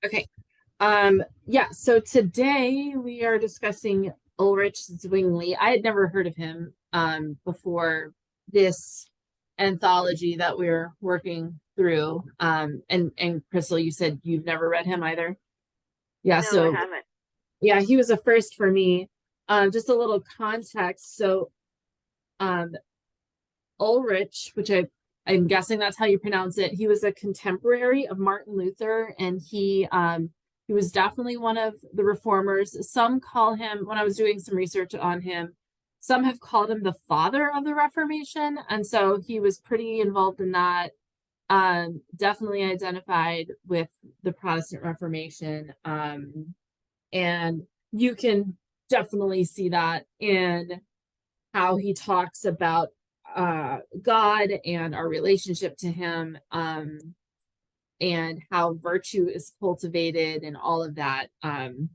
Okay. Yeah, so today we are discussing Ulrich Zwingli. I had never heard of him before this anthology that we're working through. And Crystal, you said you've never read him either. Yeah, No, I so haven't. yeah, he was a first for me. Just a little context. So um Ulrich, I'm guessing that's how you pronounce it. He was a contemporary of Martin Luther, and he was definitely one of the reformers. Some call him, when I was doing some research on him, some have called him the father of the Reformation, and so he was pretty involved in that. Definitely identified with the Protestant Reformation, and you can definitely see that in how he talks about God and our relationship to Him, and how virtue is cultivated and all of that. The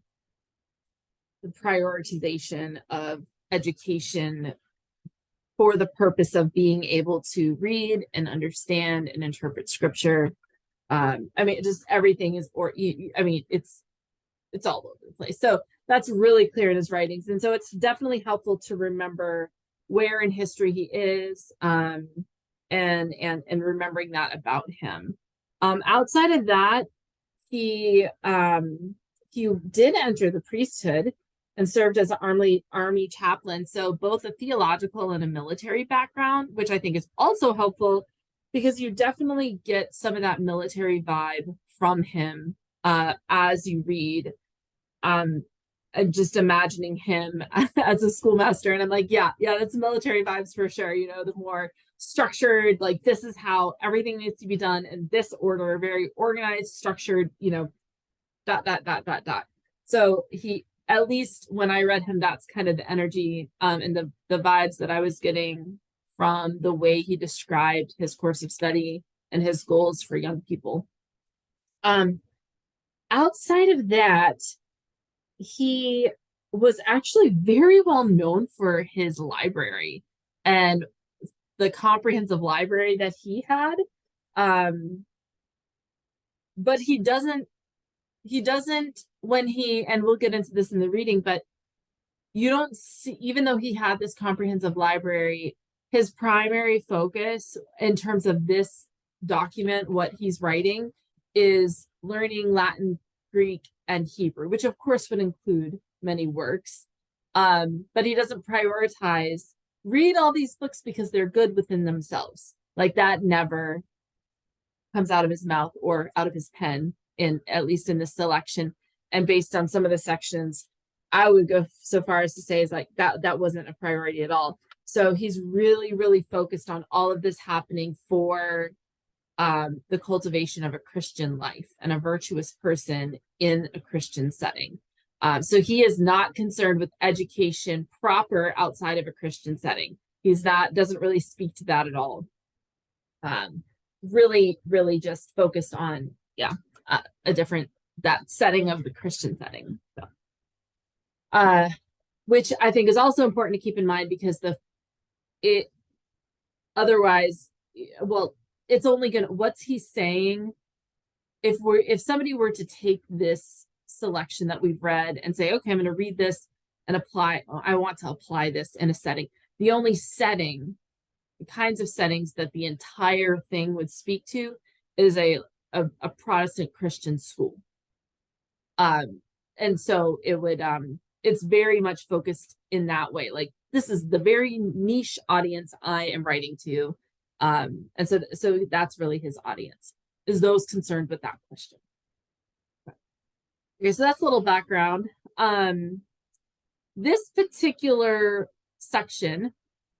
prioritization of education for the purpose of being able to read and understand and interpret Scripture. I mean, just everything is, or I mean, it's all over the place. So that's really clear in his writings, and so it's definitely helpful to remember where in history he is, and remembering that about him. Outside of that, he did enter the priesthood and served as an army chaplain. So both a theological and a military background, which I think is also helpful because you definitely get some of that military vibe from him as you read. I'm just imagining him as a schoolmaster, and I'm like, yeah, that's military vibes for sure. You know, the more structured, like this is how everything needs to be done in this order, very organized, structured. You know, dot. So he, at least when I read him, that's kind of the energy and the vibes that I was getting from the way he described his course of study and his goals for young people. Um, Outside of that, he was actually very well known for his library and the comprehensive library that he had. Um, but he doesn't when he, and we'll get into this in the reading, but you don't see, even though he had this comprehensive library, his primary focus in terms of this document, what he's writing, is learning Latin, Greek, and Hebrew, which of course would include many works. But he doesn't prioritize read all these books because they're good within themselves. Like that never comes out of his mouth or out of his pen, in at least in this selection. And based on some of the sections, I would go so far as to say is like that wasn't a priority at all. So he's really, really focused on all of this happening for the cultivation of a Christian life and a virtuous person in a Christian setting. So he is not concerned with education proper outside of a Christian setting. He's not, doesn't really speak to that at all. Really, really just focused on, a different, that setting of the Christian setting. So, uh, which I think is also important to keep in mind because it otherwise, well, it's only gonna, what's he saying if somebody were to take this selection that we've read and say, okay, I'm going to read this and I want to apply this in a setting. The only setting, the kinds of settings that the entire thing would speak to is a Protestant Christian school. And so it's very much focused in that way. Like this is the very niche audience I am writing to. And so that's really his audience, is those concerned with that question. Okay, so that's a little background. This particular section,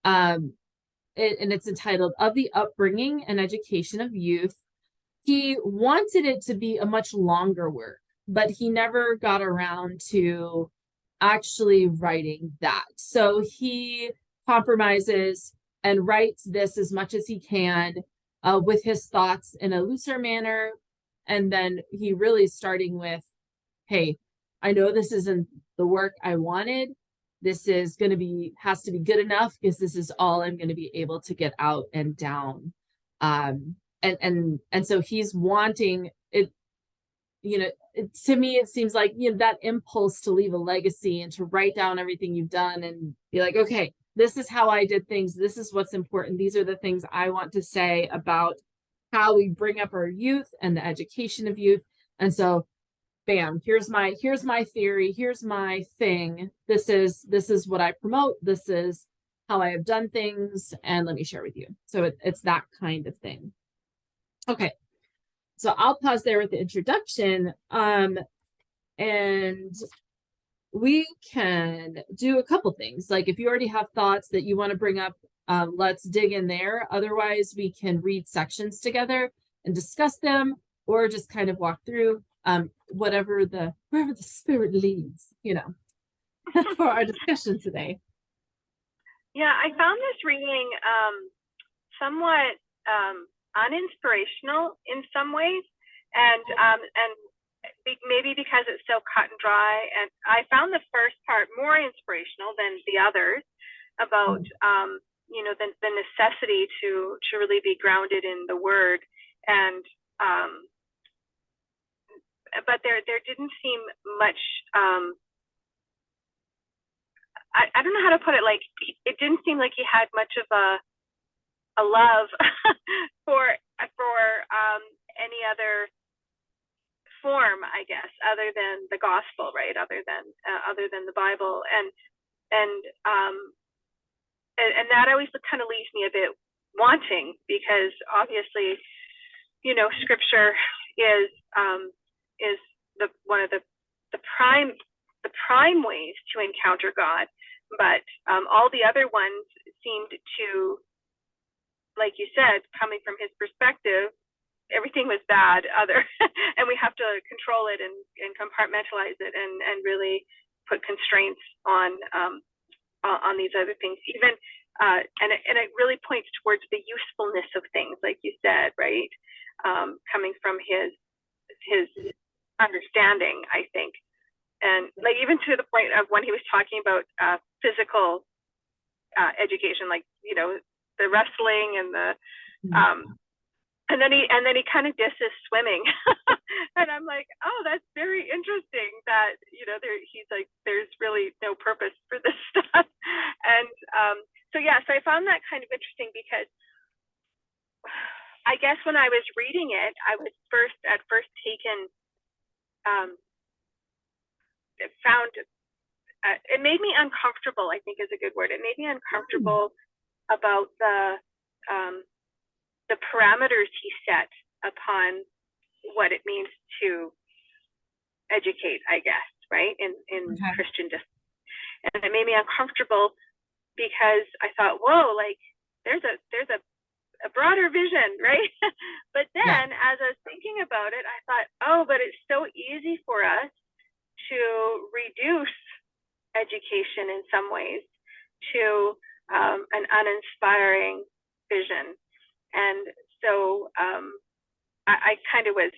and it's entitled Of the Upbringing and Education of Youth. He wanted it to be a much longer work, but he never got around to actually writing that. So he compromises and writes this as much as he can with his thoughts in a looser manner. And then he really starting with, hey, I know this isn't the work I wanted. This is going to be, has to be good enough because this is all I'm going to be able to get out and down. And so he's wanting it. to me, it seems like, that impulse to leave a legacy and to write down everything you've done and be like, okay, this is how I did things. This is what's important. These are the things I want to say about how we bring up our youth and the education of youth. And so, bam, here's my theory. Here's my thing. This is what I promote. This is how I have done things. And let me share with you. So it's that kind of thing. Okay. So I'll pause there with the introduction. And we can do a couple things. Like if you already have thoughts that you want to bring up, let's dig in there. Otherwise, we can read sections together and discuss them, or just kind of walk through wherever the spirit leads, for our discussion today. Yeah, I found this reading somewhat uninspirational in some ways, and maybe because it's so cut and dry. And I found the first part more inspirational than the others about the necessity to really be grounded in the Word, and but there didn't seem much. I don't know how to put it. Like, it didn't seem like he had much of a love for any other form, I guess, other than the gospel, right? Other than the Bible, and that always kind of leaves me a bit wanting, because obviously, Scripture is one of the prime ways to encounter God, but all the other ones seemed to, like you said, coming from his perspective, everything was bad, and we have to control it and compartmentalize it and really put constraints on these other things, even and it really points towards the usefulness of things, like you said, right? Coming from his understanding, I think. And like, even to the point of when he was talking about physical education, like, the wrestling and the and then he kind of disses swimming. And I'm like, oh, that's very interesting that, he's like, there's really no purpose for this stuff. And so I found that kind of interesting, because I guess when I was reading it, I was at first taken, found it made me uncomfortable, I think is a good word. It made me uncomfortable about the parameters he set upon what it means to educate, I guess, right, in okay. Christian discipline. And it made me uncomfortable, because I thought, whoa, like, there's a broader vision, right? But then as I was thinking about it, I thought, oh, but it's so easy for us to reduce education in some ways to an uninspiring vision. And so I kind of was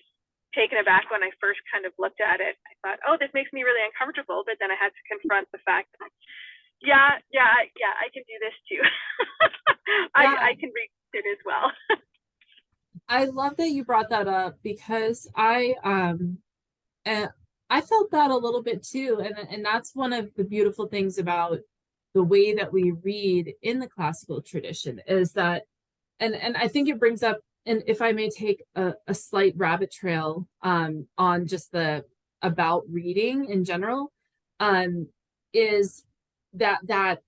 taken aback when I first kind of looked at it. I thought, oh, this makes me really uncomfortable. But then I had to confront the fact that, I can do this too. I can read it as well. I love that you brought that up, because I felt that a little bit too. And that's one of the beautiful things about the way that we read in the classical tradition, is that, and I think it brings up, and if I may take a slight rabbit trail on just about reading in general, is that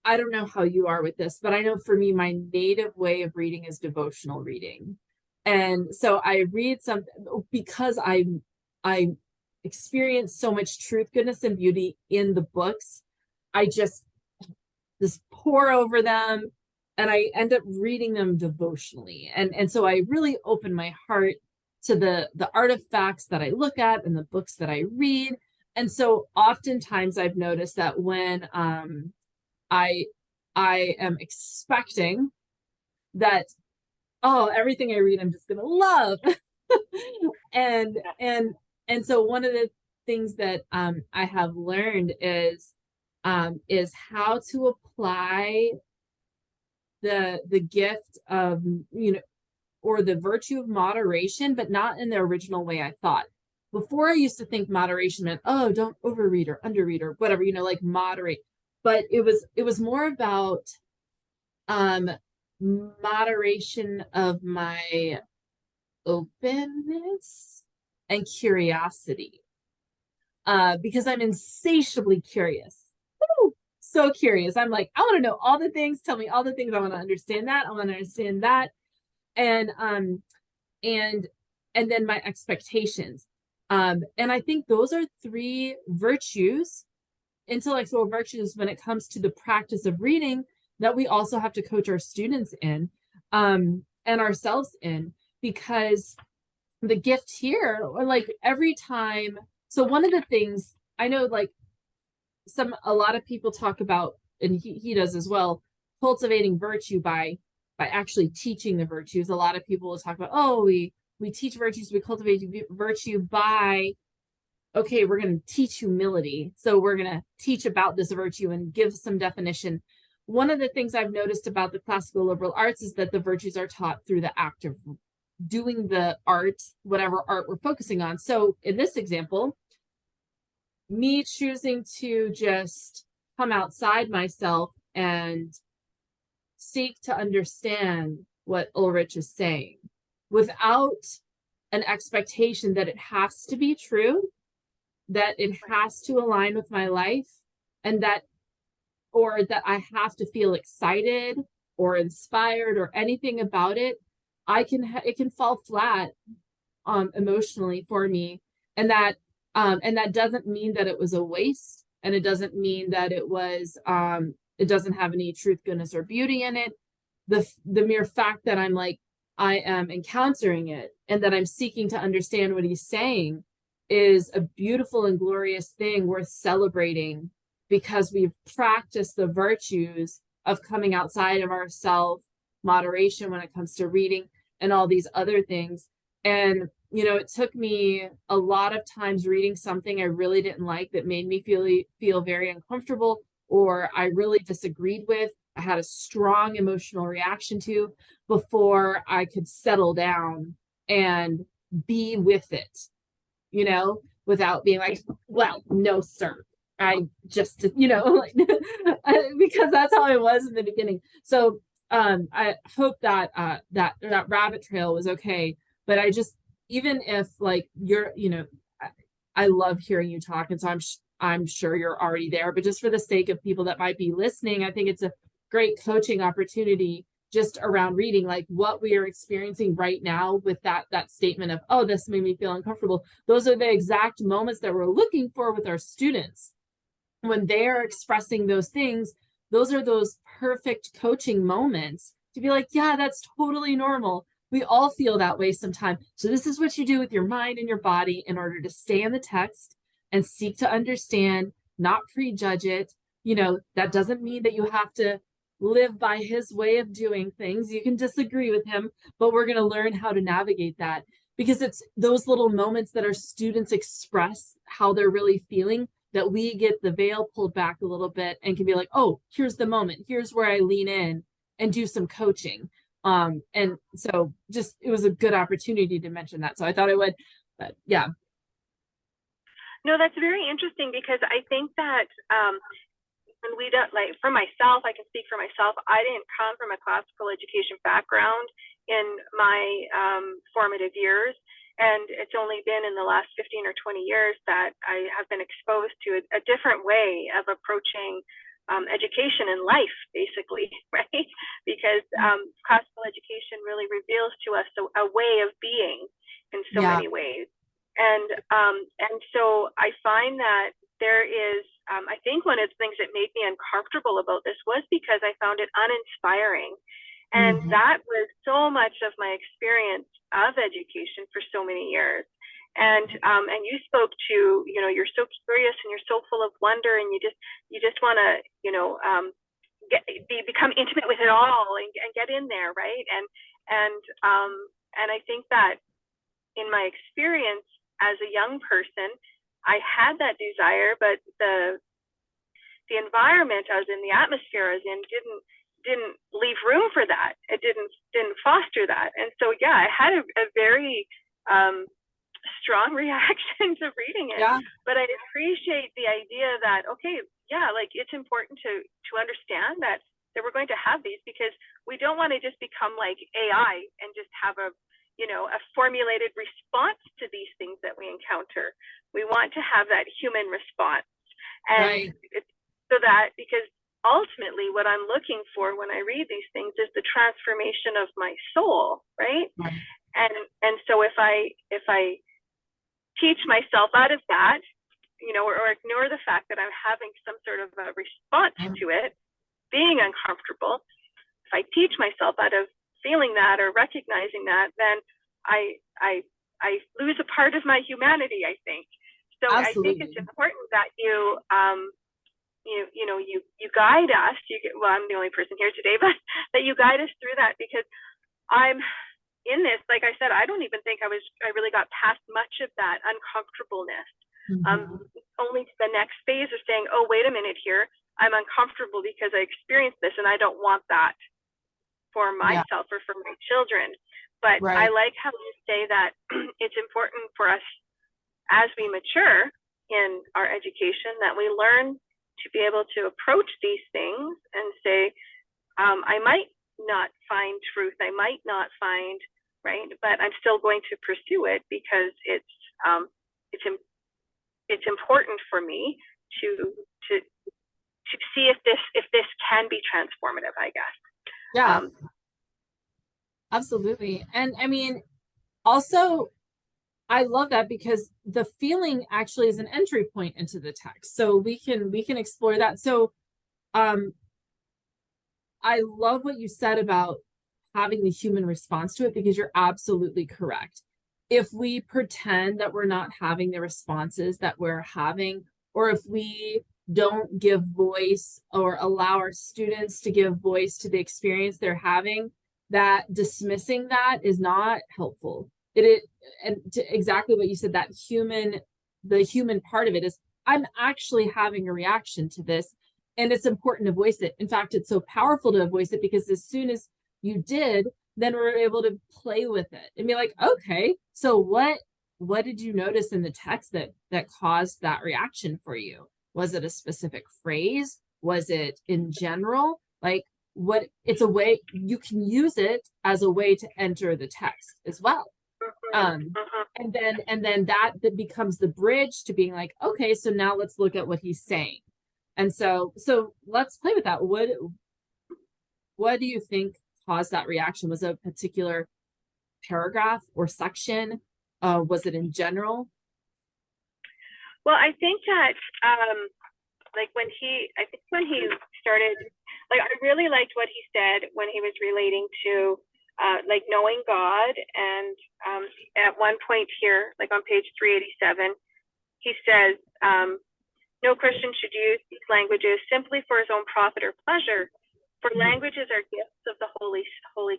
I don't know how you are with this, but I know for me, my native way of reading is devotional reading. And so I read something because I experience so much truth, goodness, and beauty in the books. I just pour over them, and I end up reading them devotionally. And so I really open my heart to the artifacts that I look at and the books that I read. And so oftentimes I've noticed that when I am expecting that, oh, everything I read, I'm just going to love. And so one of the things that I have learned is how to apply the gift of, or the virtue of moderation, but not in the original way I thought. Before I used to think moderation meant, oh, don't overread or underread or whatever, like moderate. But it was more about moderation of my openness and curiosity. Because I'm insatiably curious. Woo! So curious. I'm like, I want to know all the things. Tell me all the things. I want to understand that. I want to understand that. And then my expectations. And I think those are three virtues, intellectual virtues, when it comes to the practice of reading, that we also have to coach our students in, and ourselves in, because the gift here, or like every time. So one of the things I know, like a lot of people talk about, and he does as well, cultivating virtue by actually teaching the virtues. A lot of people will talk about, oh, we teach virtues, we cultivate virtue by, okay, we're going to teach humility. So we're going to teach about this virtue and give some definition. One of the things I've noticed about the classical liberal arts is that the virtues are taught through the act of doing the art, whatever art we're focusing on. So in this example, me choosing to just come outside myself and seek to understand what Ulrich is saying without an expectation that it has to be true, that it has to align with my life, and that I have to feel excited or inspired or anything about it. It can fall flat emotionally for me, and that doesn't mean that it was a waste, and it doesn't mean that it was it doesn't have any truth, goodness, or beauty in it. The mere fact that I am encountering it and that I'm seeking to understand what he's saying is a beautiful and glorious thing worth celebrating, because we've practiced the virtues of coming outside of ourselves, moderation when it comes to reading, and all these other things. And it took me a lot of times reading something I really didn't like, that made me feel very uncomfortable, or I really disagreed with, I had a strong emotional reaction to, before I could settle down and be with it, without being like, well, no, sir. I just, like, because that's how I was in the beginning. So I hope that that rabbit trail was okay. But I just, even if like I love hearing you talk, and so I'm sure you're already there, but just for the sake of people that might be listening, I think it's a great coaching opportunity just around reading, like what we are experiencing right now with that statement of, oh, this made me feel uncomfortable. Those are the exact moments that we're looking for with our students. When they're expressing those things, those are those perfect coaching moments to be like, yeah, that's totally normal. We all feel that way sometimes. So this is what you do with your mind and your body in order to stay in the text and seek to understand, not prejudge it. That doesn't mean that you have to live by his way of doing things. You can disagree with him, but we're going to learn how to navigate that, because it's those little moments that our students express how they're really feeling, that we get the veil pulled back a little bit and can be like, oh, here's the moment. Here's where I lean in and do some coaching. And so just, it was a good opportunity to mention that. So I thought I would, but yeah. No, that's very interesting, because I think that when we don't, like, for myself, I can speak for myself. I didn't come from a classical education background in my formative years. And it's only been in the last 15 or 20 years that I have been exposed to a different way of approaching education and life, basically, right? Because classical education really reveals to us a way of being in so many ways. And so I find that there is, I think one of the things that made me uncomfortable about this was because I found it uninspiring. And that was so much of my experience of education for so many years. And you spoke to, you're so curious and you're so full of wonder, and you just want to, become intimate with it all and get in there, right? And I think that in my experience as a young person, I had that desire, but the environment I was in, the atmosphere I was in, didn't leave room for that. It didn't foster that. And so, yeah, I had a very strong reaction to reading it. Yeah. But I appreciate the idea that, okay, yeah, like it's important to understand that we're going to have these, because we don't want to just become like AI and just have a formulated response to these things that we encounter. We want to have that human response. And right. So that, because ultimately what I'm looking for when I read these things is the transformation of my soul, right? And so if I teach myself out of that, or ignore the fact that I'm having some sort of a response to it being uncomfortable, if I teach myself out of feeling that or recognizing that, then I lose a part of my humanity, I think. So absolutely. I think it's important that you guide us. I'm the only person here today, but that you guide us through that, because I'm in this, like I said, I don't even think I really got past much of that uncomfortableness. Only to the next phase of saying, oh, wait a minute here, I'm uncomfortable because I experienced this and I don't want that for myself or for my children. But I like how you say that it's important for us as we mature in our education that we learn to be able to approach these things and say, I might not find truth, I might not find, right, but I'm still going to pursue it because it's important for me to see if this can be transformative, I guess. Yeah. Absolutely. And I mean, also, I love that because the feeling actually is an entry point into the text. So we can explore that. So I love what you said about having the human response to it, because you're absolutely correct. If we pretend that we're not having the responses that we're having, or if we don't give voice or allow our students to give voice to the experience they're having, that dismissing that is not helpful. And to exactly what you said, that the human part of it is, I'm actually having a reaction to this, and it's important to voice it. In fact, it's so powerful to voice it, because as soon as you did, then we're able to play with it and be like, okay, so what did you notice in the text that caused that reaction for you? Was it a specific phrase? Was it in general? Like, what? It's a way you can use it as a way to enter the text as well. And then that becomes the bridge to being like, okay, so now let's look at what he's saying. And so let's play with that. What do you think caused that reaction? Was it a particular paragraph or section? Was it in general? Well, I think that when he started, like, I really liked what he said when he was relating to like knowing God. And at one point here, like on page 387, he says, no Christian should use these languages simply for his own profit or pleasure, for languages are gifts of the Holy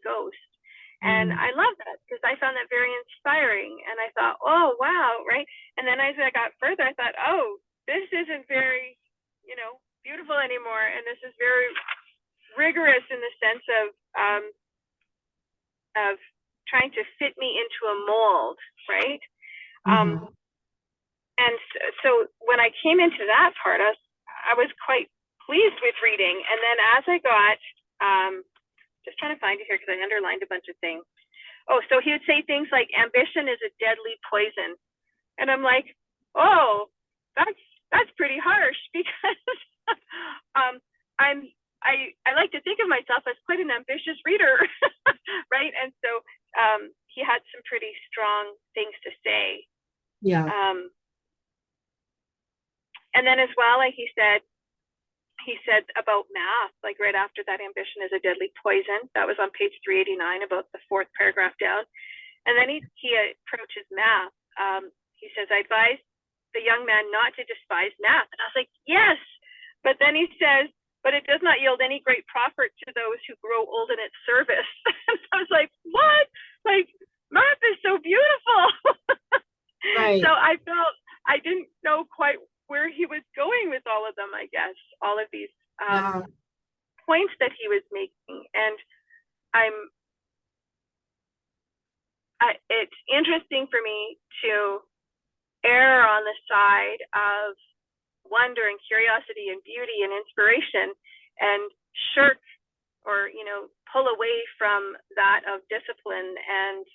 Ghost. And I love that, because I found that very inspiring. And I thought, oh, wow, right? And then as I got further, I thought, oh, this isn't very, beautiful anymore. And this is very rigorous in the sense of trying to fit me into a mold, right? And so when I came into that part, I was quite pleased with reading. And then as I got, just trying to find it here because I underlined a bunch of things. Oh, so he would say things like, ambition is a deadly poison. And I'm like, oh, that's pretty harsh, because I like to think of myself as quite an ambitious reader, right? And so he had some pretty strong things to say. Yeah. And then as well, like he said about math, like right after that, ambition is a deadly poison. That was on page 389, about the fourth paragraph down. And then he approaches math. He says, I advise the young man not to despise math. And I was like, yes. But then he says, but it does not yield any great profit to those who grow old in its service. And I was like, what? Like, math is so beautiful. Right. So I felt I didn't know quite where he was going with all of them, I guess, all of these points that he was tempting for me to err on the side of wonder and curiosity and beauty and inspiration, and shirk or, you know, pull away from that of discipline and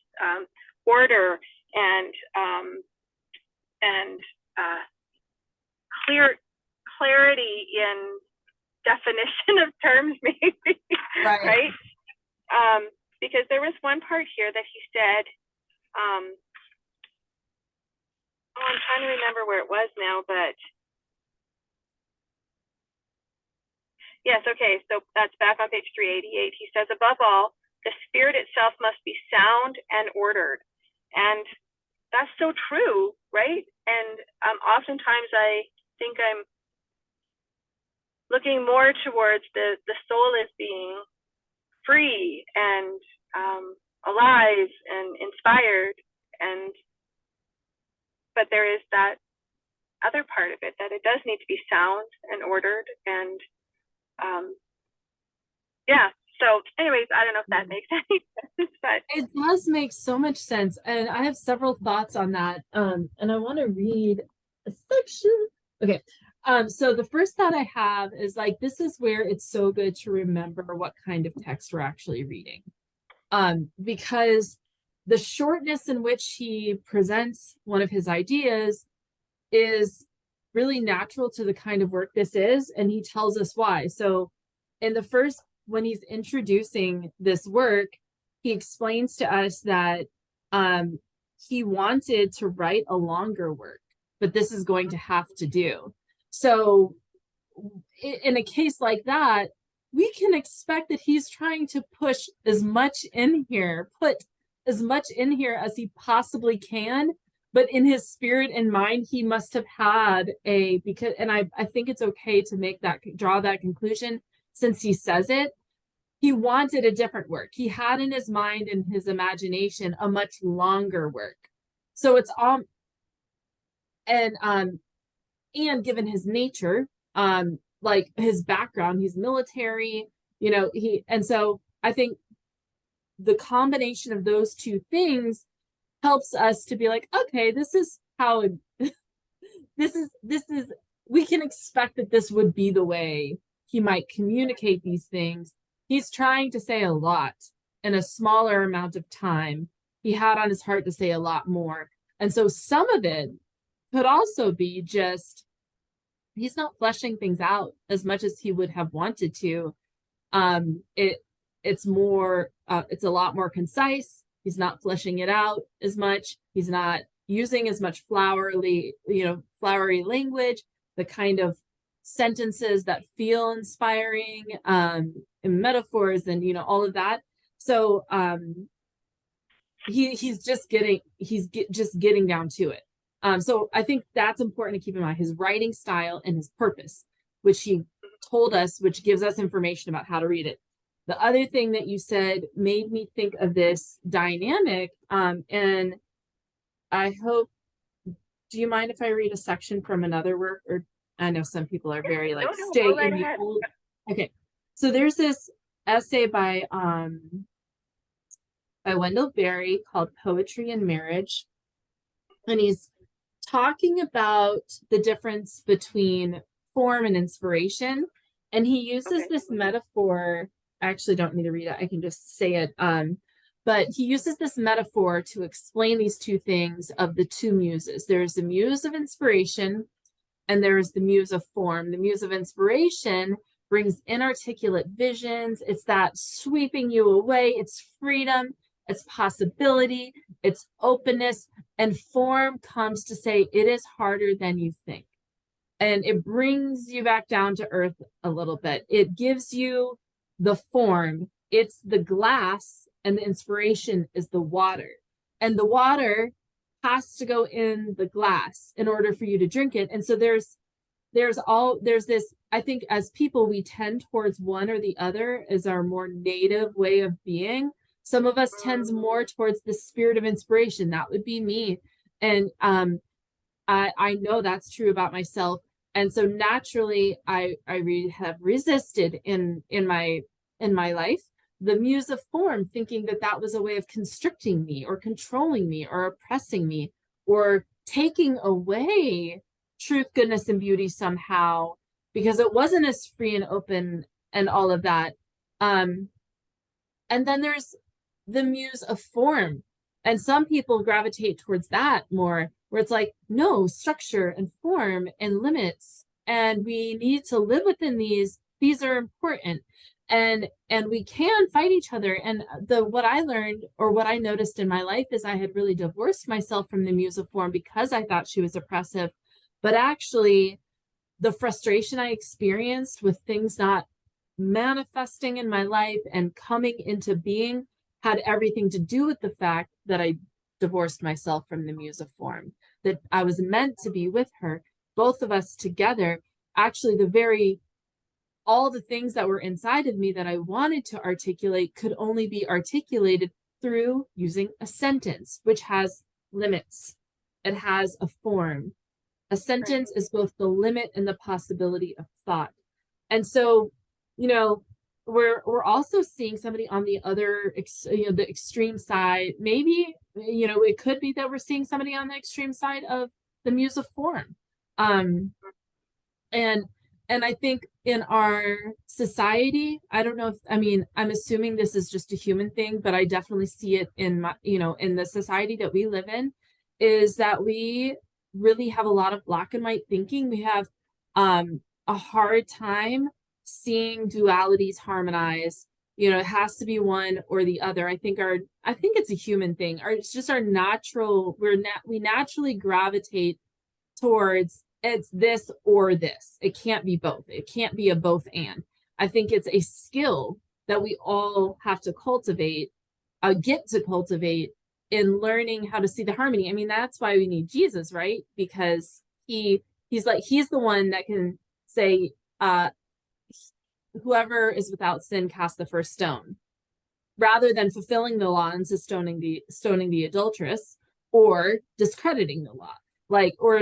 order and clarity in definition of terms, maybe, right? Because there was one part here that he said, I'm trying to remember where it was now, but yes, okay, so that's back on page 388. He says, above all, the spirit itself must be sound and ordered. And that's so true, right? And oftentimes I think I'm looking more towards the soul as being free and alive and inspired, but there is that other part of it, that it does need to be sound and ordered, and yeah. So anyways, I don't know if that makes any sense, but it does make so much sense, and I have several thoughts on that. And I want to read a section. Okay. So the first thought I have is, like, this is where it's so good to remember what kind of text we're actually reading. Because the shortness in which he presents one of his ideas is really natural to the kind of work this is, and he tells us why. So in the first, when he's introducing this work, he explains to us that he wanted to write a longer work, but this is going to have to do. So in a case like that, we can expect that he's trying to push as much in here, put as much in here as he possibly can. But in his spirit and mind, he must have had because, and I think it's okay to make that, draw that conclusion, since he says it, he wanted a different work. He had in his mind and his imagination a much longer work. So it's all, and given his nature, like his background, he's military, you know, and so I think the combination of those two things helps us to be like, okay, this is how this is we can expect that this would be the way he might communicate these things. He's trying to say a lot in a smaller amount of time. He had on his heart to say a lot more. And so some of it could also be just, he's not fleshing things out as much as he would have wanted to. It's a lot more concise. He's not fleshing it out as much. He's not using as much flowery language, the kind of sentences that feel inspiring, and metaphors, and all of that. So he's just getting down to it. So I think that's important to keep in mind, his writing style and his purpose, which he told us, which gives us information about how to read it. The other thing that you said made me think of this dynamic, and I hope, do you mind if I read a section from another work? Or I know some people are very like, stay in the old. Okay, so there's this essay by Wendell Berry called Poetry and Marriage, and he's talking about the difference between form and inspiration, and he uses this metaphor. I actually don't need to read it, I can just say it. But he uses this metaphor to explain these two things of the two muses. There's the muse of inspiration, and there's the muse of form. The muse of inspiration brings inarticulate visions. It's that sweeping you away. It's freedom, it's possibility, it's openness. And form comes to say it is harder than you think. And it brings you back down to earth a little bit. It gives you the form, it's the glass, and the inspiration is the water. And the water has to go in the glass in order for you to drink it. And so there's this, I think as people, we tend towards one or the other as our more native way of being. Some of us tends more towards the spirit of inspiration. That would be me. And I know that's true about myself. And so naturally, I have resisted in my life the muse of form, thinking that that was a way of constricting me or controlling me or oppressing me or taking away truth, goodness, and beauty somehow, because it wasn't as free and open and all of that. And then there's the muse of form. And some people gravitate towards that more, where it's like, no, structure and form and limits, and we need to live within these. These are important. And we can fight each other. And what I learned, or what I noticed in my life, is I had really divorced myself from the muse of form because I thought she was oppressive. But actually, the frustration I experienced with things not manifesting in my life and coming into being had everything to do with the fact that I divorced myself from the muse of form, that I was meant to be with her, both of us together. Actually, all the things that were inside of me that I wanted to articulate could only be articulated through using a sentence, which has limits. It has a form. A sentence is both the limit and the possibility of thought. And so, we're also seeing somebody on the other, the extreme side. Maybe, it could be that we're seeing somebody on the extreme side of the muse of form. And I think in our society, I don't know if, I'm assuming this is just a human thing, but I definitely see it in in the society that we live in, is that we really have a lot of black and white thinking. We have a hard time seeing dualities harmonize. It has to be one or the other. I think it's a human thing. It's just our natural, we naturally gravitate towards, it's this or this. It can't be both. It can't be a both and. I think it's a skill that we all have to cultivate, get to cultivate, in learning how to see the harmony. That's why we need Jesus, right? Because he's the one that can say, whoever is without sin cast the first stone, rather than fulfilling the law and stoning the adulteress, or discrediting the law, or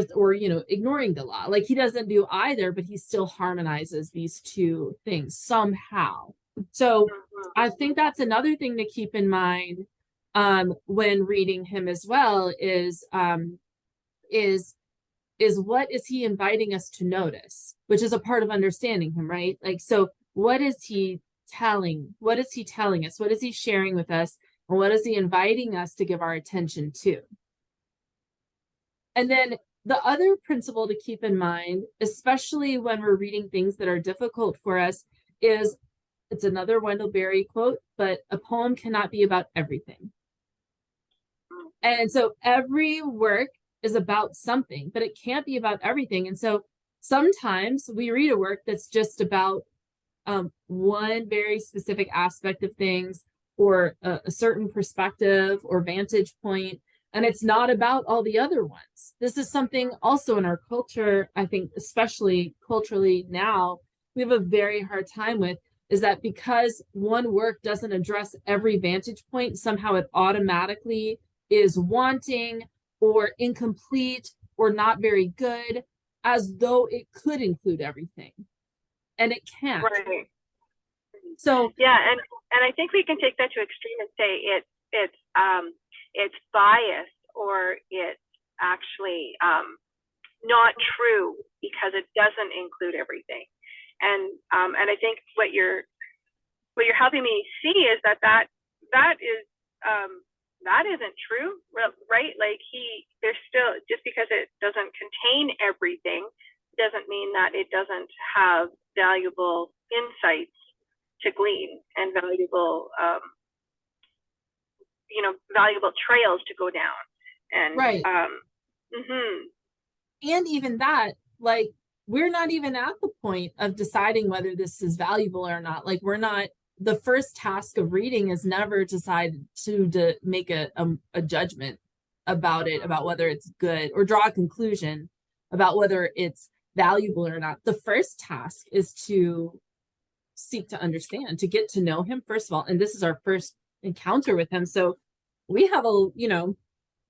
ignoring the law. He doesn't do either, but he still harmonizes these two things somehow. So I think that's another thing to keep in mind when reading him as well, is what is he inviting us to notice, which is a part of understanding him, right? So what is he telling us? What is he sharing with us? And what is he inviting us to give our attention to? And then the other principle to keep in mind, especially when we're reading things that are difficult for us, is, it's another Wendell Berry quote, but a poem cannot be about everything. And so every work is about something, but it can't be about everything. And so sometimes we read a work that's just about one very specific aspect of things, or a certain perspective or vantage point, and it's not about all the other ones. This is something also in our culture, I think, especially culturally now, we have a very hard time with, is that because one work doesn't address every vantage point, somehow it automatically is wanting or incomplete or not very good, as though it could include everything. And it can't. Right. So yeah, and I think we can take that to extreme and say it's biased, or it's actually not true because it doesn't include everything. And I think what you're helping me see is that isn't true, right? There's still, just because it doesn't contain everything doesn't mean that it doesn't have valuable insights to glean, and valuable valuable trails to go down. And right. And even that, we're not even at the point of deciding whether this is valuable or not. We're not, the first task of reading is never decided to make a judgment about it, about whether it's good, or draw a conclusion about whether it's valuable or not. The first task is to seek to understand, to get to know him, first of all. And this is our first encounter with him. So we have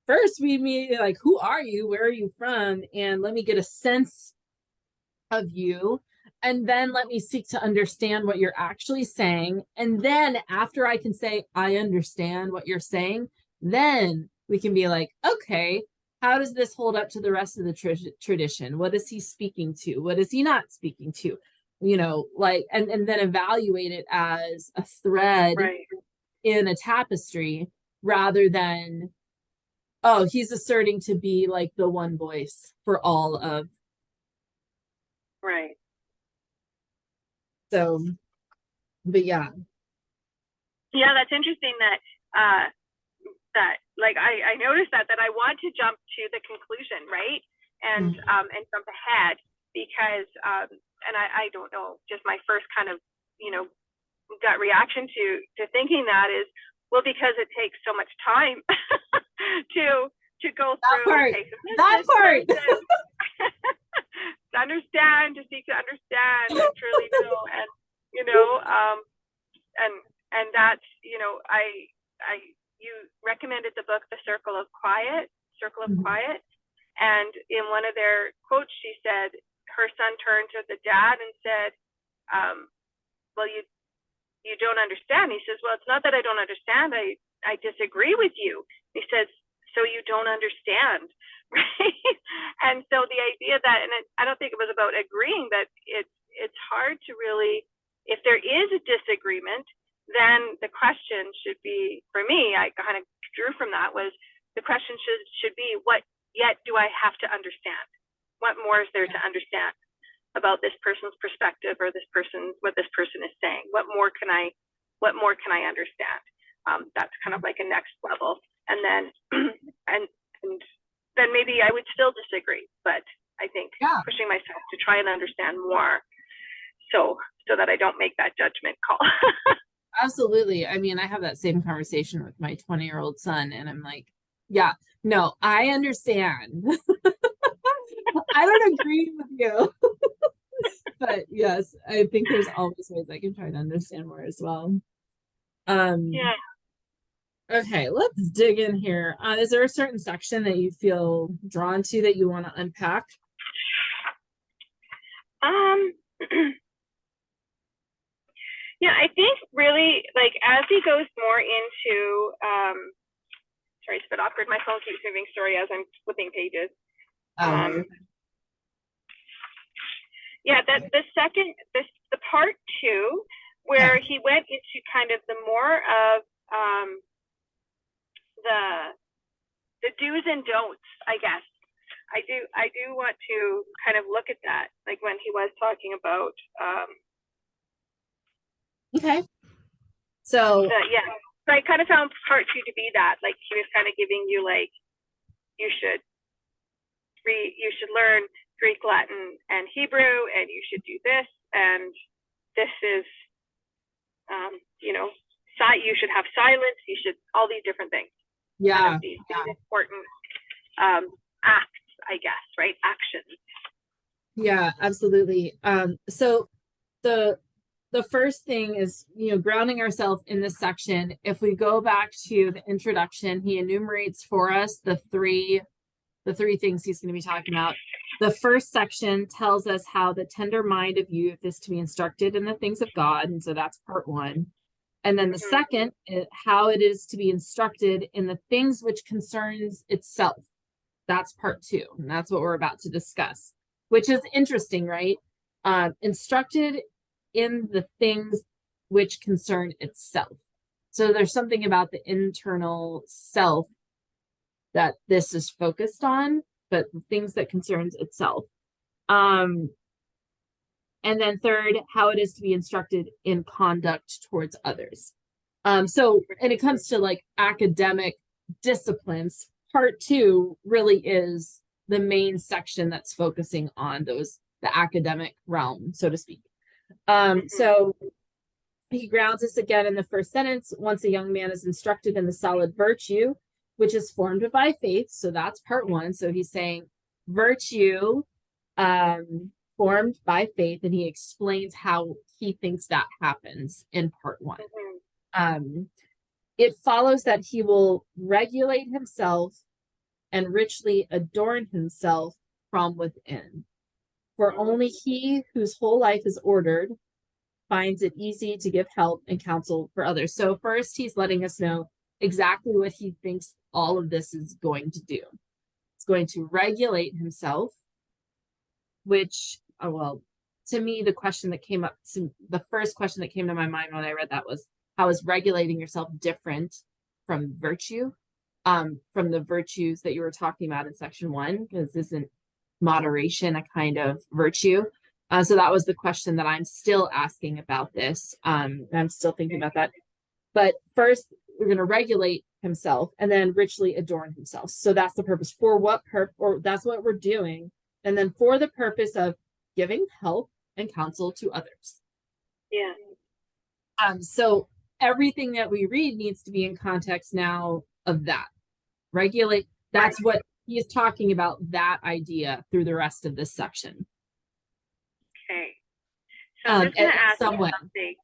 first we meet, who are you? Where are you from? And let me get a sense of you. And then let me seek to understand what you're actually saying. And then after I can say, I understand what you're saying, then we can be like, okay, how does this hold up to the rest of the tradition? What is he speaking to? What is he not speaking to? You know, like, and then evaluate it as a thread in a tapestry rather than, oh, he's asserting to be like the one voice for all of. Right. So, but yeah. Yeah, that's interesting that like I noticed that I want to jump to the conclusion, right? And jump ahead because and I don't know, just my first kind of, you know, gut reaction to thinking that is, well, because it takes so much time to go that through part, that part. To understand, to seek to understand and truly know, and you know, and that's, you know, you recommended the book The Circle of Quiet, and in one of their quotes she said her son turned to the dad and said, well, you don't understand. He says, well, it's not that I don't understand, I disagree with you. He says, so you don't understand. Right? And so the idea that, and I don't think it was about agreeing, but it's hard to really, if there is a disagreement, then the question should be, for me, I kind of drew from that, was the question should be, what yet do I have to understand? What more is there to understand about this person's perspective or what this person is saying? What more can I understand? That's kind of like a next level. And then and then maybe I would still disagree, but I think pushing myself to try and understand more so that I don't make that judgment call. Absolutely. I mean, I have that same conversation with my 20-year-old son, and I'm like, yeah, no, I understand. I don't agree with you. But yes, I think there's always ways I can try to understand more as well. Yeah. Okay, let's dig in here. Is there a certain section that you feel drawn to that you want to unpack? Yeah, I think really, like, as he goes more into, sorry, it's a bit awkward. My phone keeps moving, sorry, as I'm flipping pages. Yeah, that the part 2, where he went into kind of the more of the do's and don'ts, I guess. I do want to kind of look at that, like when he was talking about okay. So so I kind of found part 2 to be that, like, he was kind of giving you, like, you should learn Greek, Latin, and Hebrew, and you should do this, and this is, you know, you should have silence, you should, all these different things. Yeah. Kind of these important acts, I guess, right? Actions. Yeah, absolutely. So the first thing is, you know, grounding ourselves in this section. If we go back to the introduction, he enumerates for us the three things he's going to be talking about. The first section tells us how the tender mind of youth is to be instructed in the things of God, and so that's part 1. And then the second is how it is to be instructed in the things which concerns itself. That's part 2, and that's what we're about to discuss, which is interesting, right? Instructed in the things which concern itself. So there's something about the internal self that this is focused on, but things that concerns itself. And then third, how it is to be instructed in conduct towards others. So, and it comes to like academic disciplines, part 2 really is the main section that's focusing on the academic realm, so to speak. So he grounds us again in the first sentence. Once a young man is instructed in the solid virtue, which is formed by faith. So that's part 1. So he's saying virtue formed by faith, and he explains how he thinks that happens in part 1. It follows that he will regulate himself and richly adorn himself from within. For only he whose whole life is ordered finds it easy to give help and counsel for others. So first, he's letting us know exactly what he thinks all of this is going to do. It's going to regulate himself, which, well, to me, the first question that came to my mind when I read that was, how is regulating yourself different from virtue? From the virtues that you were talking about in section 1, because isn't moderation a kind of virtue? So that was the question that I'm still asking about this. I'm still thinking about that. But first, we're going to regulate himself and then richly adorn himself. So that's the purpose. For what purpose? Or that's what we're doing. And then for the purpose of giving help and counsel to others. Yeah. So everything that we read needs to be in context now of that. Regulate. That's what he is talking about, that idea through the rest of this section. Okay. So I'm just going to ask you something.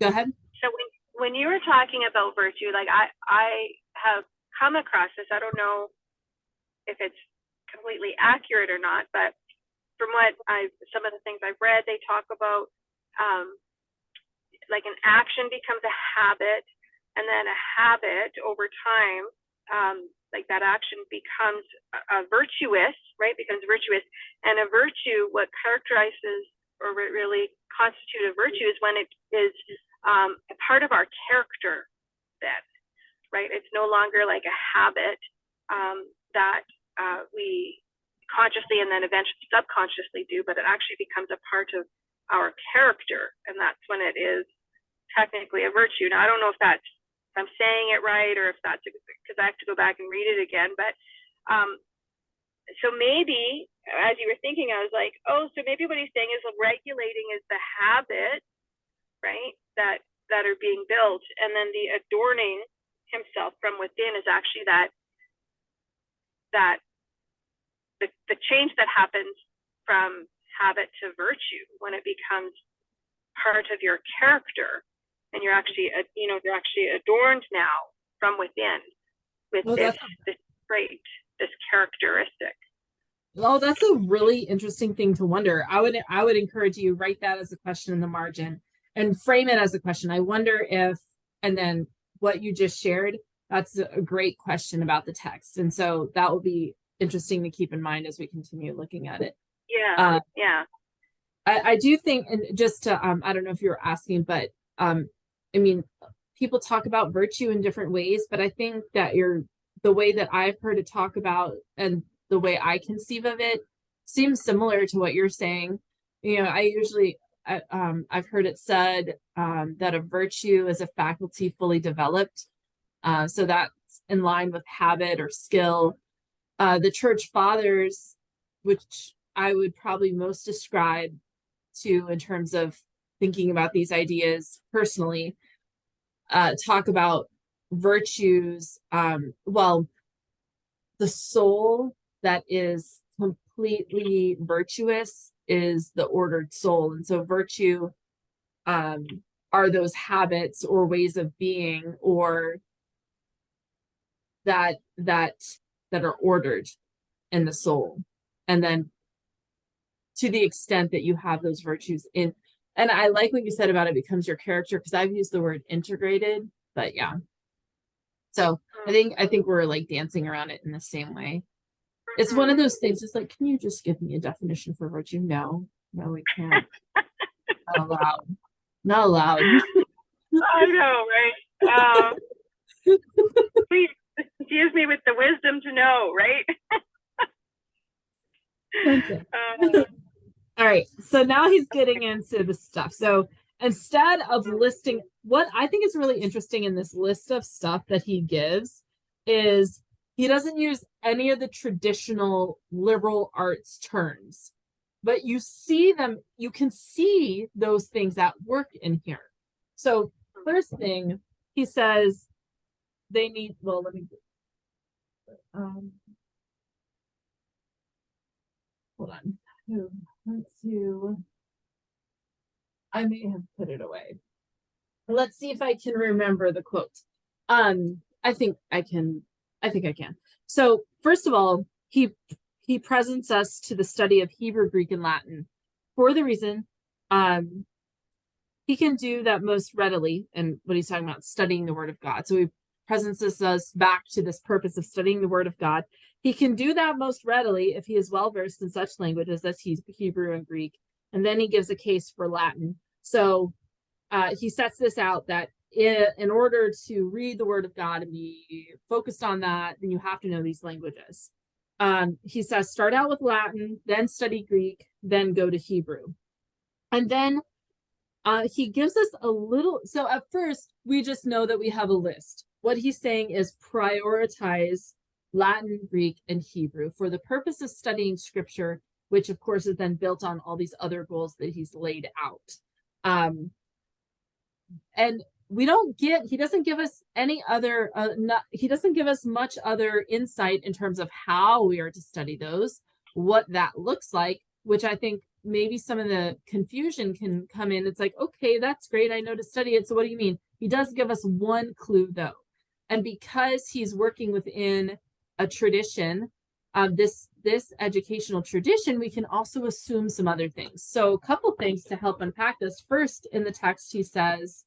Go ahead. So when you were talking about virtue, like I have come across this. I don't know if it's completely accurate or not, but from what some of the things I've read, they talk about like an action becomes a habit, and then a habit over time, like that action becomes virtuous, right? Becomes virtuous. And a virtue, what characterizes or really constitutes a virtue is when it is a part of our character then, right? It's no longer like a habit that we consciously and then eventually subconsciously do, but it actually becomes a part of our character. And that's when it is technically a virtue. Now, I don't know if I'm saying it right, or if that's because I have to go back and read it again. But so maybe as you were thinking, I was like, oh, so maybe what he's saying is regulating is the habit, right, that are being built, and then the adorning himself from within is actually that the change that happens from habit to virtue when it becomes part of your character, and you're actually adorned now from within with this trait, this characteristic. Oh, that's a really interesting thing to wonder. I would encourage you, write that as a question in the margin and frame it as a question. I wonder if, and then what you just shared, that's a great question about the text. And so that will be interesting to keep in mind as we continue looking at it. Yeah. Yeah. I do think, and just to, I don't know if you were asking, but I mean, people talk about virtue in different ways, but I think that the way that I've heard it talk about and the way I conceive of it seems similar to what you're saying. You know, I've heard it said that a virtue is a faculty fully developed. So that's in line with habit or skill. The church fathers, which I would probably most describe to in terms of thinking about these ideas personally, talk about virtues. Well, the soul that is completely virtuous is the ordered soul. And so virtue are those habits or ways of being or that are ordered in the soul. And then to the extent that you have those virtues in, and I like what you said about it becomes your character, because I've used the word integrated, but yeah. So I think we're like dancing around it in the same way. It's one of those things. It's like, can you just give me a definition for virtue? No, we can't. Not allowed. Not allowed. I know, right? Please infuse me with the wisdom to know, right? Okay. All right. So now he's getting into the stuff. So instead of listing, what I think is really interesting in this list of stuff that he gives is he doesn't use any of the traditional liberal arts terms, but you can see those things at work in here. So first thing he says, they need, well, let me, hold on. Let's see. I may have put it away. Let's see if I can remember the quote. I think I can. So first of all, he he presents us to the study of Hebrew, Greek, and Latin for the reason he can do that most readily. And what he's talking about, studying the Word of God. So he presents us back to this purpose of studying the Word of God. He can do that most readily if he is well versed in such languages as Hebrew and Greek. And then he gives a case for Latin. So he sets this out that in order to read the Word of God and be focused on that, then you have to know these languages. He says, start out with Latin, then study Greek, then go to Hebrew. And then he gives us a little, so at first, we just know that we have a list. What he's saying is prioritize Latin, Greek, and Hebrew for the purpose of studying scripture, which of course is then built on all these other goals that he's laid out. And he doesn't give us any other, he doesn't give us much other insight in terms of how we are to study those, what that looks like, which I think maybe some of the confusion can come in. It's like, okay, that's great. I know to study it. So what do you mean? He does give us one clue though. And because he's working within a tradition, this educational tradition, we can also assume some other things. So a couple things to help unpack this. First, in the text, he says,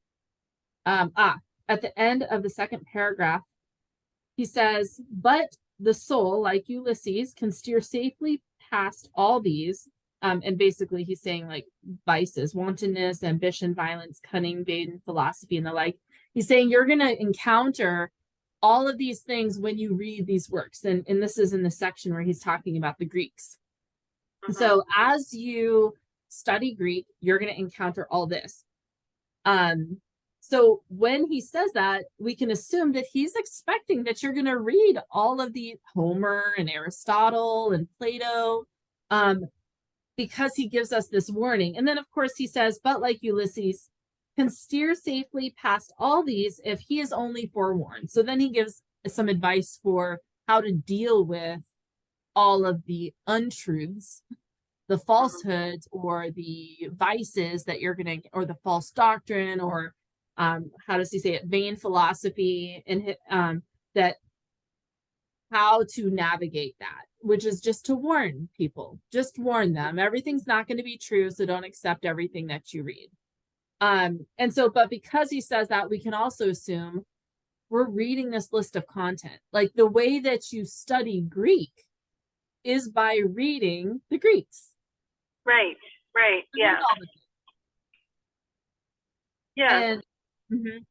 at the end of the second paragraph, he says, but the soul, like Ulysses, can steer safely past all these. And basically he's saying like vices, wantonness, ambition, violence, cunning, vain, philosophy, and the like. He's saying you're going to encounter all of these things when you read these works. And this is in the section where he's talking about the Greeks. So as you study Greek, you're going to encounter all this. So when he says that, we can assume that he's expecting that you're going to read all of the Homer and Aristotle and Plato, because he gives us this warning. And then, of course, he says, but like Ulysses, can steer safely past all these if he is only forewarned. So then he gives some advice for how to deal with all of the untruths, the falsehoods, or the vices that you're going to, or the false doctrine, or how does he say it, vain philosophy, and that how to navigate that, which is just to warn people, just warn them. Everything's not going to be true, so don't accept everything that you read. And so, but because he says that, we can also assume we're reading this list of content. Like the way that you study Greek is by reading the Greeks. Right, yeah. Yeah. And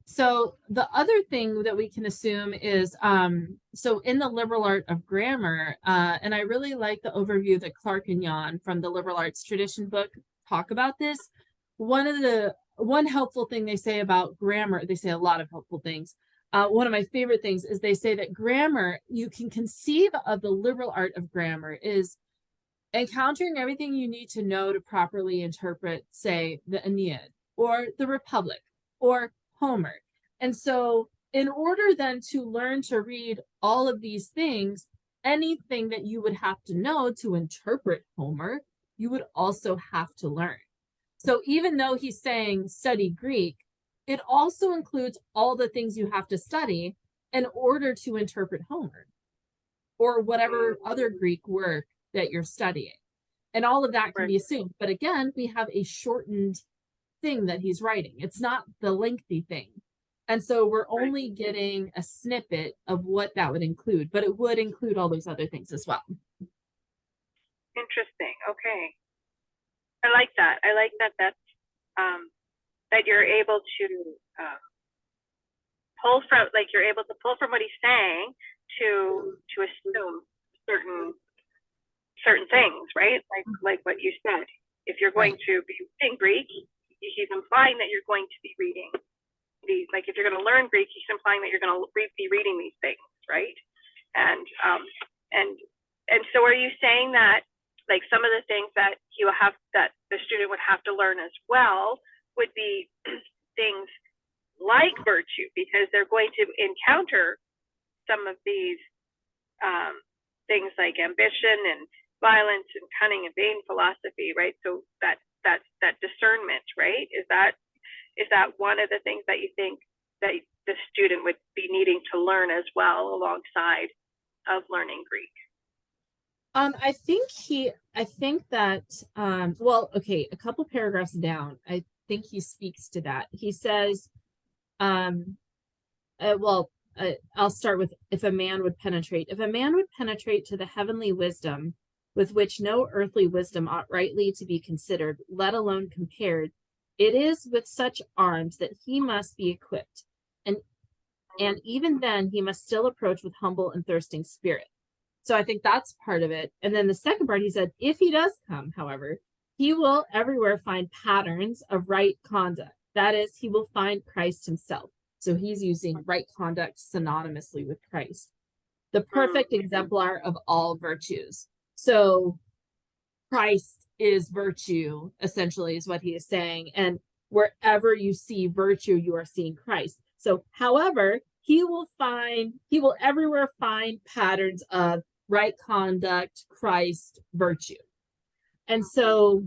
so the other thing that we can assume is, so in the liberal art of grammar, and I really like the overview that Clark and Jan from the liberal arts tradition book talk about this. One helpful thing they say about grammar, they say a lot of helpful things. One of my favorite things is they say that grammar, you can conceive of the liberal art of grammar is encountering everything you need to know to properly interpret, say, the Aeneid or the Republic or Homer. And so in order then to learn to read all of these things, anything that you would have to know to interpret Homer, you would also have to learn. So even though he's saying study Greek, it also includes all the things you have to study in order to interpret Homer or whatever other Greek work that you're studying. And all of that can be assumed. But again, we have a shortened thing that he's writing. It's not the lengthy thing. And so we're only getting a snippet of what that would include, but it would include all those other things as well. Interesting. Okay. I like that. I like that that's that you're able to pull from, like you're able to pull from what he's saying to assume certain things, right? Like what you said. If you're going to be reading Greek, he's implying that you're going to be reading these. Like if you're going to learn Greek, he's implying that you're going to be reading these things, right? And so are you saying that like some of the things that he will have, that the student would have to learn as well, would be things like virtue, because they're going to encounter some of these things like ambition and violence and cunning and vain philosophy, right? So that's that discernment, right? Is that one of the things that you think that the student would be needing to learn as well alongside of learning Greek? I think that, well, okay, a couple paragraphs down, I think he speaks to that. He says, um, well, I'll start with if a man would penetrate. If a man would penetrate to the heavenly wisdom with which no earthly wisdom ought rightly to be considered, let alone compared, it is with such arms that he must be equipped. And and even then he must still approach with humble and thirsting spirit. So I think that's part of it. And then the second part, he said, if he does come, however, he will everywhere find patterns of right conduct. That is, he will find Christ himself. So he's using right conduct synonymously with Christ, the perfect exemplar of all virtues. So Christ is virtue, essentially, is what he is saying. And wherever you see virtue, you are seeing Christ. So, however, he will everywhere find patterns of right conduct, Christ, virtue. And so,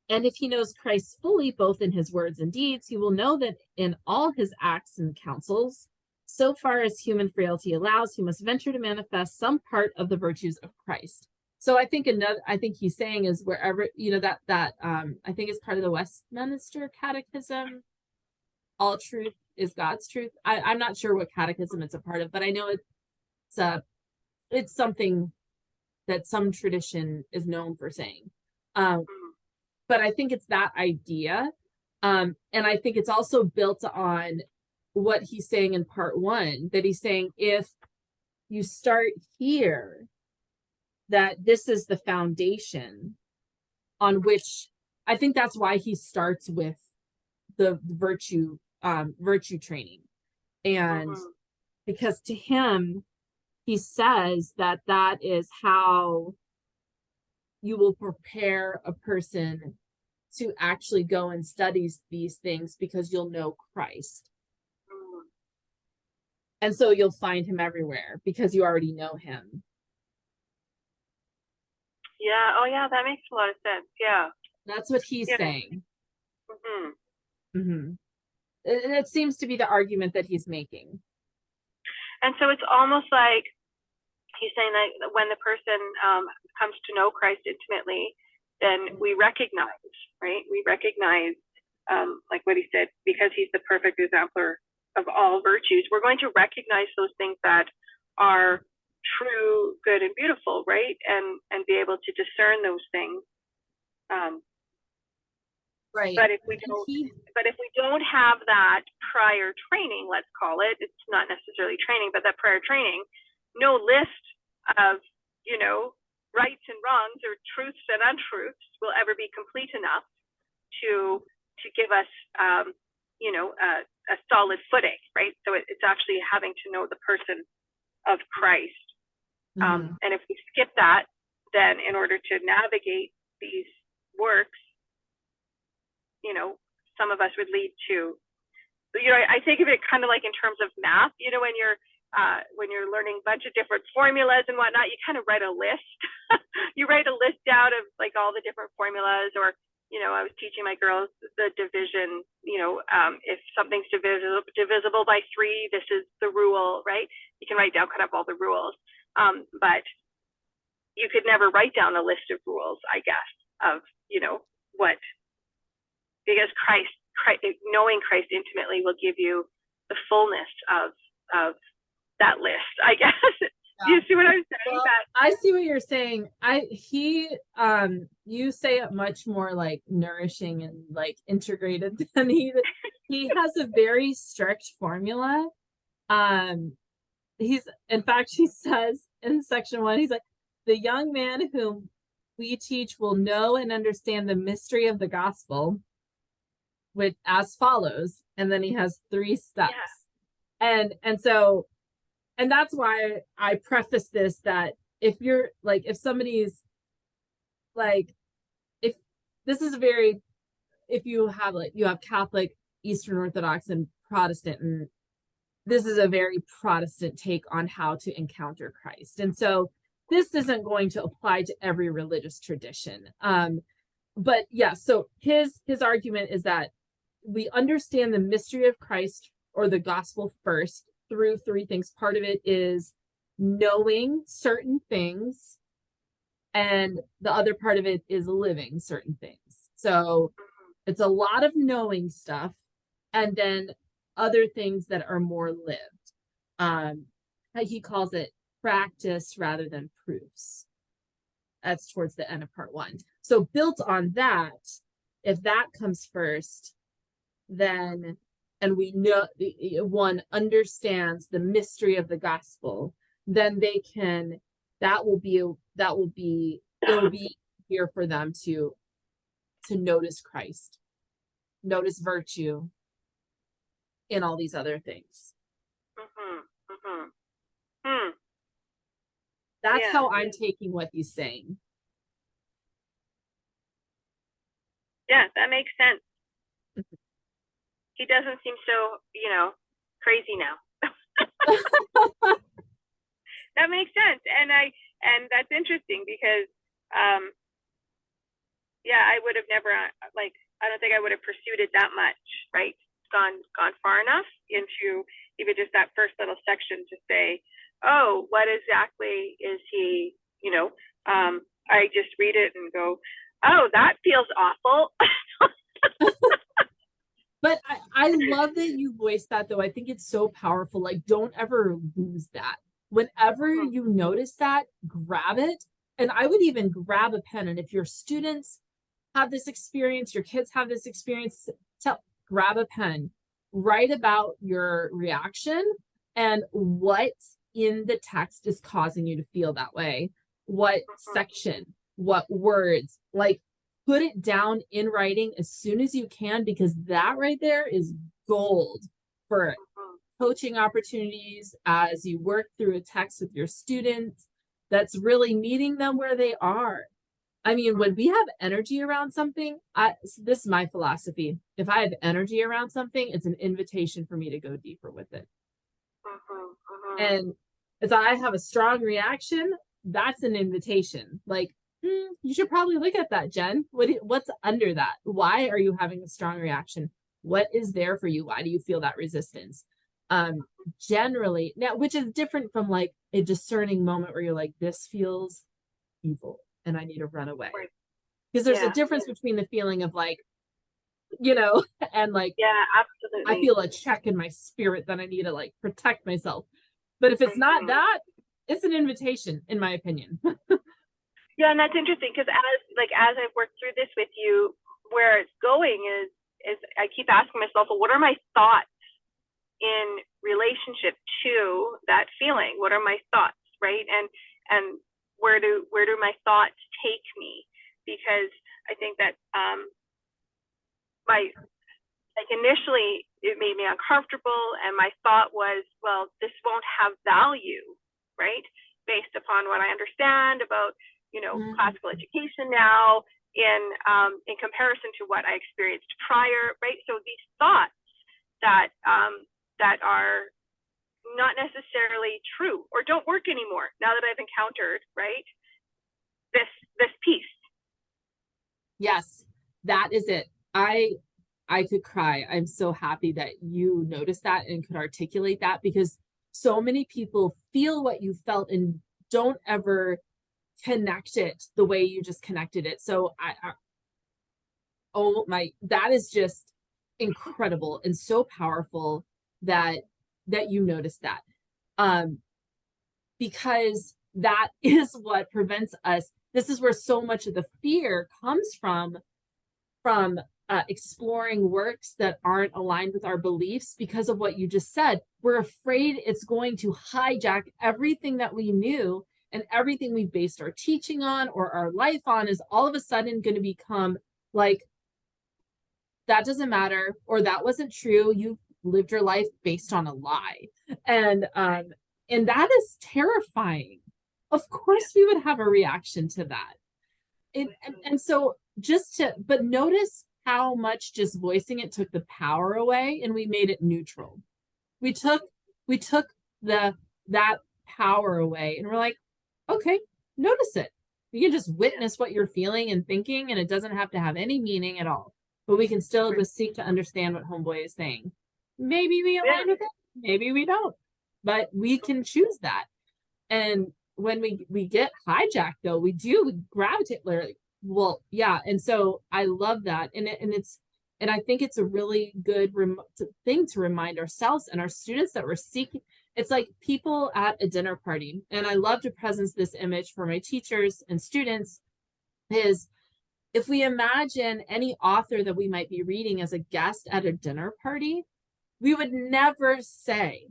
and if he knows Christ fully, both in his words and deeds, he will know that in all his acts and counsels, so far as human frailty allows, he must venture to manifest some part of the virtues of Christ. So I think he's saying is wherever, that I think is part of the Westminster Catechism, all truth is God's truth. I'm not sure what catechism it's a part of, but I know it's something that some tradition is known for saying. But I think it's that idea. And I think it's also built on what he's saying in part one, that he's saying, if you start here, that this is the foundation on which, I think that's why he starts with the virtue training. And because to him, he says that that is how you will prepare a person to actually go and study these things, because you'll know Christ. And so you'll find him everywhere because you already know him. Yeah. Oh, yeah. That makes a lot of sense. Yeah. That's what he's saying. It seems to be the argument that he's making. And so it's almost like he's saying that when the person comes to know Christ intimately, then we recognize, right? We recognize, like what he said, because he's the perfect exemplar of all virtues, we're going to recognize those things that are true, good, and beautiful, right? And be able to discern those things. Right. But if we don't have that prior training, let's call it, it's not necessarily training, but that prior training, no list of, rights and wrongs or truths and untruths will ever be complete enough to give us, a solid footing, right? So it's actually having to know the person of Christ. And if we skip that, then in order to navigate these works, some of us would lead to, I think of it kind of like in terms of math, when you're learning a bunch of different formulas and whatnot, you kind of write a list. You write a list out of like all the different formulas, or, I was teaching my girls the division, if something's divisible by 3, this is the rule, right? You can write down kind of all the rules. But you could never write down a list of rules, I guess, of, what, because Christ, knowing Christ intimately will give you the fullness of that list, I guess. Do you see what I'm saying? Well, I see what you're saying. You say it much more like nourishing and like integrated than he has a very strict formula. He says in section 1, he's like, the young man whom we teach will know and understand the mystery of the gospel, which as follows, and then he has 3 steps. And that's why I preface this, that if you're like, if somebody's like, if this is if you have Catholic, Eastern Orthodox, and Protestant, and this is a very Protestant take on how to encounter Christ. And so this isn't going to apply to every religious tradition. But yeah, so his argument is that we understand the mystery of Christ, or the gospel, first through 3 things. Part of it is knowing certain things, And the other part of it is living certain things. So it's a lot of knowing stuff, and then other things that are more lived. He calls it practice rather than proofs. That's towards the end of part 1. So built on that, if that comes first, then, and we know one understands the mystery of the gospel, then they can, it will be here for them to notice Christ, notice virtue in all these other things. That's how I'm taking what he's saying. Yeah, that makes sense. He doesn't seem so, crazy now. That makes sense. And that's interesting because, I would have never, I don't think I would have pursued it that much, right? Gone far enough into even just that first little section to say, oh, what exactly is he, I just read it and go, oh, that feels awful. But I love that you voiced that, though. I think it's so powerful. Like, don't ever lose that. Whenever you notice that, grab it. And I would even grab a pen. And if your students have this experience, your kids have this experience, grab a pen, write about your reaction and what in the text is causing you to feel that way. What section, what words, like, put it down in writing as soon as you can, because that right there is gold for coaching opportunities as you work through a text with your students that's really meeting them where they are. I mean, when we have energy around something, this is my philosophy. If I have energy around something, it's an invitation for me to go deeper with it. And if I have a strong reaction, that's an invitation. Like, you should probably look at that, Jen. What's under that? Why are you having a strong reaction? What is there for you? Why do you feel that resistance? Generally, now, which is different from like a discerning moment where you're like, this feels evil and I need to run away. Because there's a difference between the feeling of like, and like, absolutely, I feel a check in my spirit that I need to like protect myself. But if it's not that, it's an invitation, in my opinion. Yeah, and that's interesting because as I've worked through this with you, where it's going is I keep asking myself, well, what are my thoughts in relationship to that feeling? What are my thoughts, right? And where do my thoughts take me? Because I think that initially it made me uncomfortable, and my thought was, well, this won't have value, right? Based upon what I understand about classical education now in comparison to what I experienced prior, right? So these thoughts that are not necessarily true or don't work anymore now that I've encountered, right, this piece. Yes, that is it. I could cry. I'm so happy that you noticed that and could articulate that, because so many people feel what you felt and don't ever connect it the way you just connected it. So that is just incredible and so powerful that you noticed that, because that is what prevents us. This is where so much of the fear comes from exploring works that aren't aligned with our beliefs, because of what you just said. We're afraid it's going to hijack everything that we knew, and everything we've based our teaching on or our life on is all of a sudden going to become like, that doesn't matter, or that wasn't true. You lived your life based on a lie. And that is terrifying. Of course we would have a reaction to that. And so but notice how much just voicing it took the power away, and we made it neutral. We took that power away, and we're like, okay, notice it. You can just witness what you're feeling and thinking, and it doesn't have to have any meaning at all. But we can still just seek to understand what Homeboy is saying. Maybe we align with it, maybe we don't. But we can choose that. And when we get hijacked, though, we gravitate, like, well, yeah. And so I love that. And I think it's a really good thing to remind ourselves and our students that we're seeking. It's like people at a dinner party. And I love to present this image for my teachers and students is, if we imagine any author that we might be reading as a guest at a dinner party, we would never say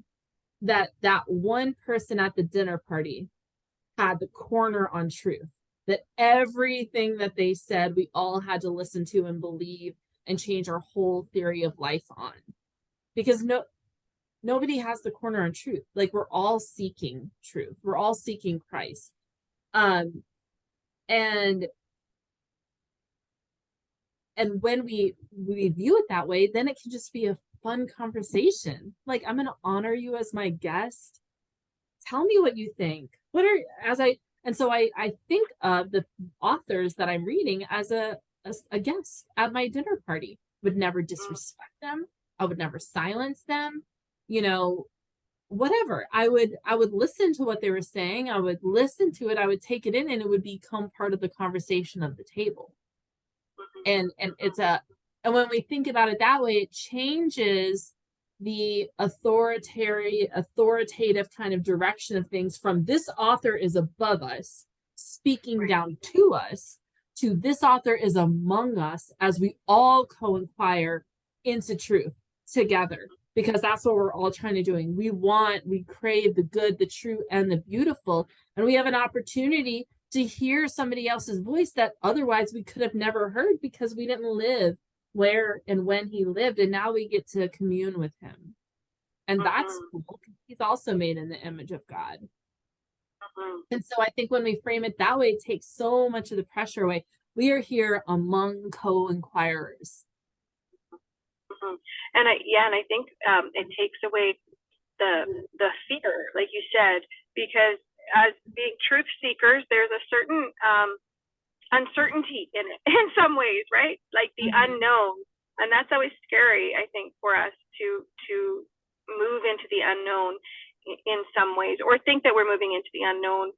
that that one person at the dinner party had the corner on truth, that everything that they said, we all had to listen to and believe and change our whole theory of life on. Because nobody has the corner on truth. Like, we're all seeking truth. We're all seeking Christ. And when we view it that way, then it can just be a fun conversation. Like, I'm going to honor you as my guest. Tell me what you think. So I think of the authors that I'm reading as a guest at my dinner party. Would never disrespect them. I would never silence them. Whatever. I would listen to what they were saying. I would listen to it. I would take it in, and it would become part of the conversation of the table. And when we think about it that way, it changes the authoritative kind of direction of things from this author is above us, speaking down to us, to this author is among us as we all co-inquire into truth together, because that's what we're all trying to do. We crave the good, the true, and the beautiful, and we have an opportunity to hear somebody else's voice that otherwise we could have never heard because we didn't live where and when he lived, and now we get to commune with him. And that's cool. He's also made in the image of God. And so I think when we frame it that way, it takes so much of the pressure away. We are here among co-inquirers. And I think it takes away the fear, like you said, because as being truth seekers, there's a certain uncertainty in it in some ways, right? Like the unknown. And that's always scary, I think, for us to move into the unknown in some ways, or think that we're moving into the unknown.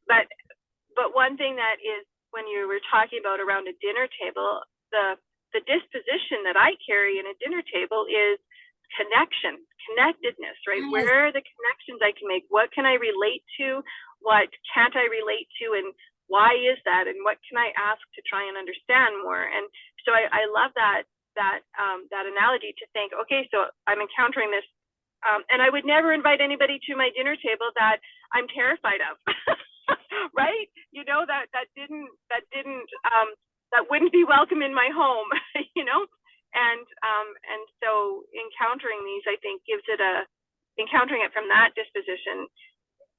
But one thing that is, when you were talking about around a dinner table, the disposition that I carry in a dinner table is connectedness, right? Yes. Where are the connections I can make? What can I relate to? What can't I relate to? And why is that? And what can I ask to try and understand more? And so I love that analogy, to think, okay, so I'm encountering this, and I would never invite anybody to my dinner table that I'm terrified of, right? That wouldn't be welcome in my home, And so encountering these, I think, encountering it from that disposition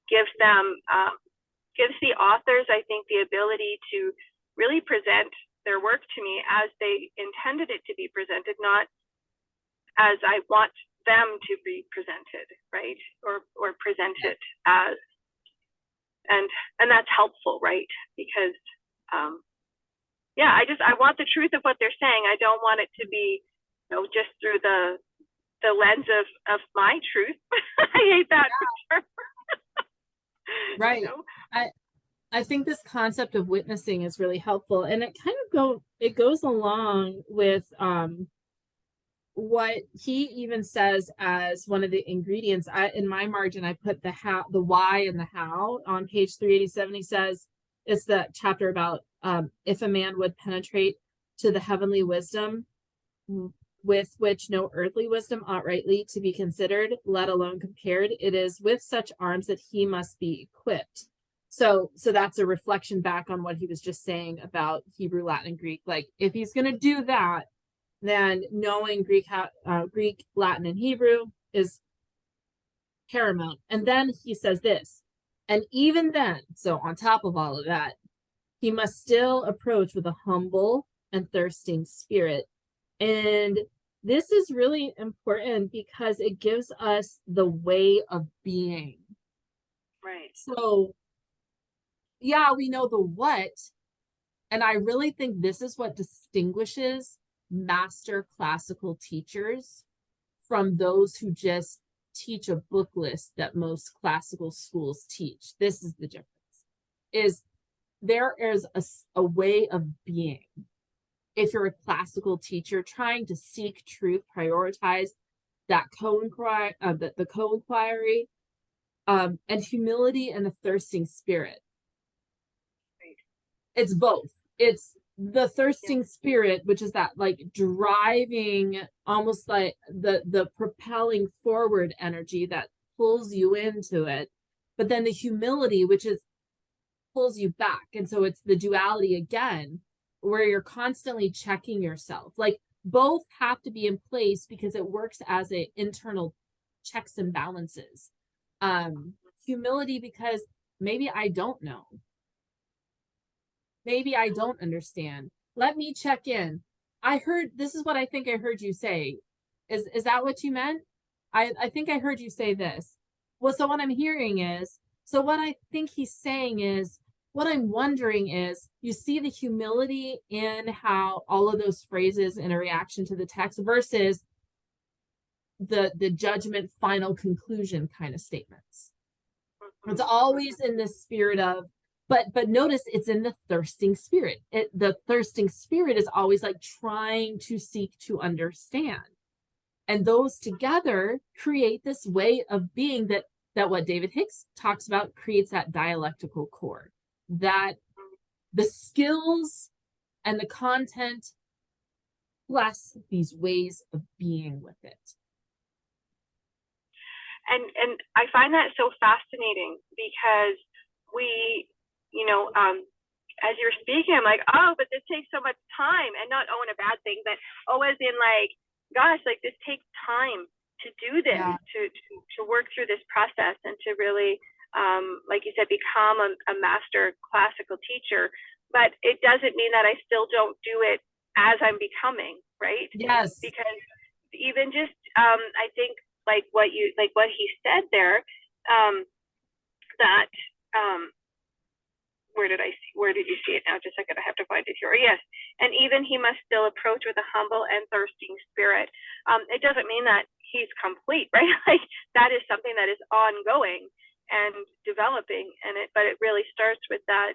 gives the authors, I think, the ability to really present their work to me as they intended it to be presented, not as I want them to be presented, right? Or presented as, and that's helpful, right? Because I want the truth of what they're saying. I don't want it to be, just through the lens of my truth. I hate that. Right. I think this concept of witnessing is really helpful, and it kind of goes along with what he even says as one of the ingredients. In my margin, I put the why and the how on page 387. He says, it's the chapter about if a man would penetrate to the heavenly wisdom, with which no earthly wisdom ought rightly to be considered, let alone compared, it is with such arms that he must be equipped. So that's a reflection back on what he was just saying about Hebrew, Latin, and Greek. Like, if he's going to do that, then knowing Greek, Latin, and Hebrew is paramount. And then he says this, and even then, so on top of all of that, he must still approach with a humble and thirsting spirit. And this is really important because it gives us the way of being. Right. So, yeah, we know the what. And I really think this is what distinguishes master classical teachers from those who just teach a book list that most classical schools teach. This is the difference, is there is a way of being. If you're a classical teacher trying to seek truth, prioritize that the co-inquiry, and humility and a thirsting spirit. Right. It's both. It's the thirsting spirit, which is that like driving, almost like the propelling forward energy that pulls you into it, but then the humility, which is pulls you back. And so it's the duality again, where you're constantly checking yourself. Like both have to be in place because it works as a internal checks and balances. Humility because maybe I don't know. Maybe I don't understand. Let me check in. I heard, this is what I think I heard you say. Is that what you meant? I think I heard you say this. Well, so what I'm hearing is, so what I think he's saying is, what I'm wondering is, you see the humility in how all of those phrases in a reaction to the text versus the judgment, final conclusion kind of statements. It's always in the spirit of, but notice it's in the thirsting spirit. The thirsting spirit is always like trying to seek to understand. And those together create this way of being that what David Hicks talks about creates that dialectical core, that the skills and the content plus these ways of being with it. And I find that so fascinating because we, as you're speaking, I'm like, oh, but this takes so much time, and not in a bad thing, but as in like, gosh, like this takes time to do this, to work through this process and to really, like you said, become a master classical teacher. But it doesn't mean that I still don't do it as I'm becoming, right? Yes. Because even just, I think like what he said there, that, where did you see it now? Just a second, I have to find it here. Yes. And even he must still approach with a humble and thirsting spirit. It doesn't mean that he's complete, right? Like that is something that is ongoing and developing, but it really starts with that,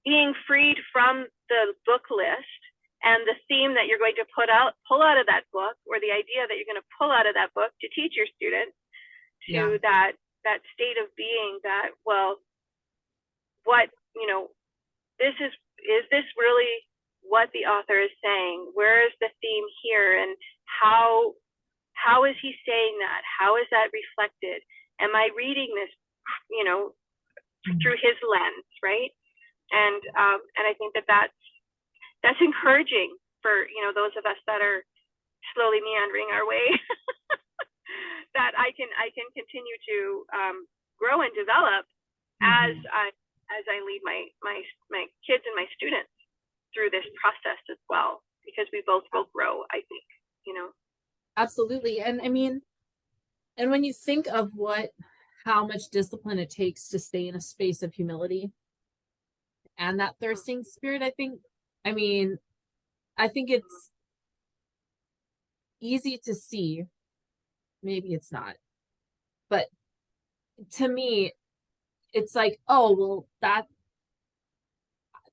being freed from the book list and the theme that you're going to pull out of that book, or the idea that you're going to pull out of that book to teach your students, to that state of being that, well, what, is this really what the author is saying? Where is the theme here? And how is he saying that? How is that reflected? Am I reading this, through his lens, right? And I think that's encouraging for, those of us that are slowly meandering our way, that I can continue to grow and develop as I lead my kids and my students through this process as well, because we both will grow, I think, Absolutely. And I mean, and when you think of how much discipline it takes to stay in a space of humility and that thirsting spirit, I think it's easy to see. Maybe it's not, but to me, it's like, oh, well, that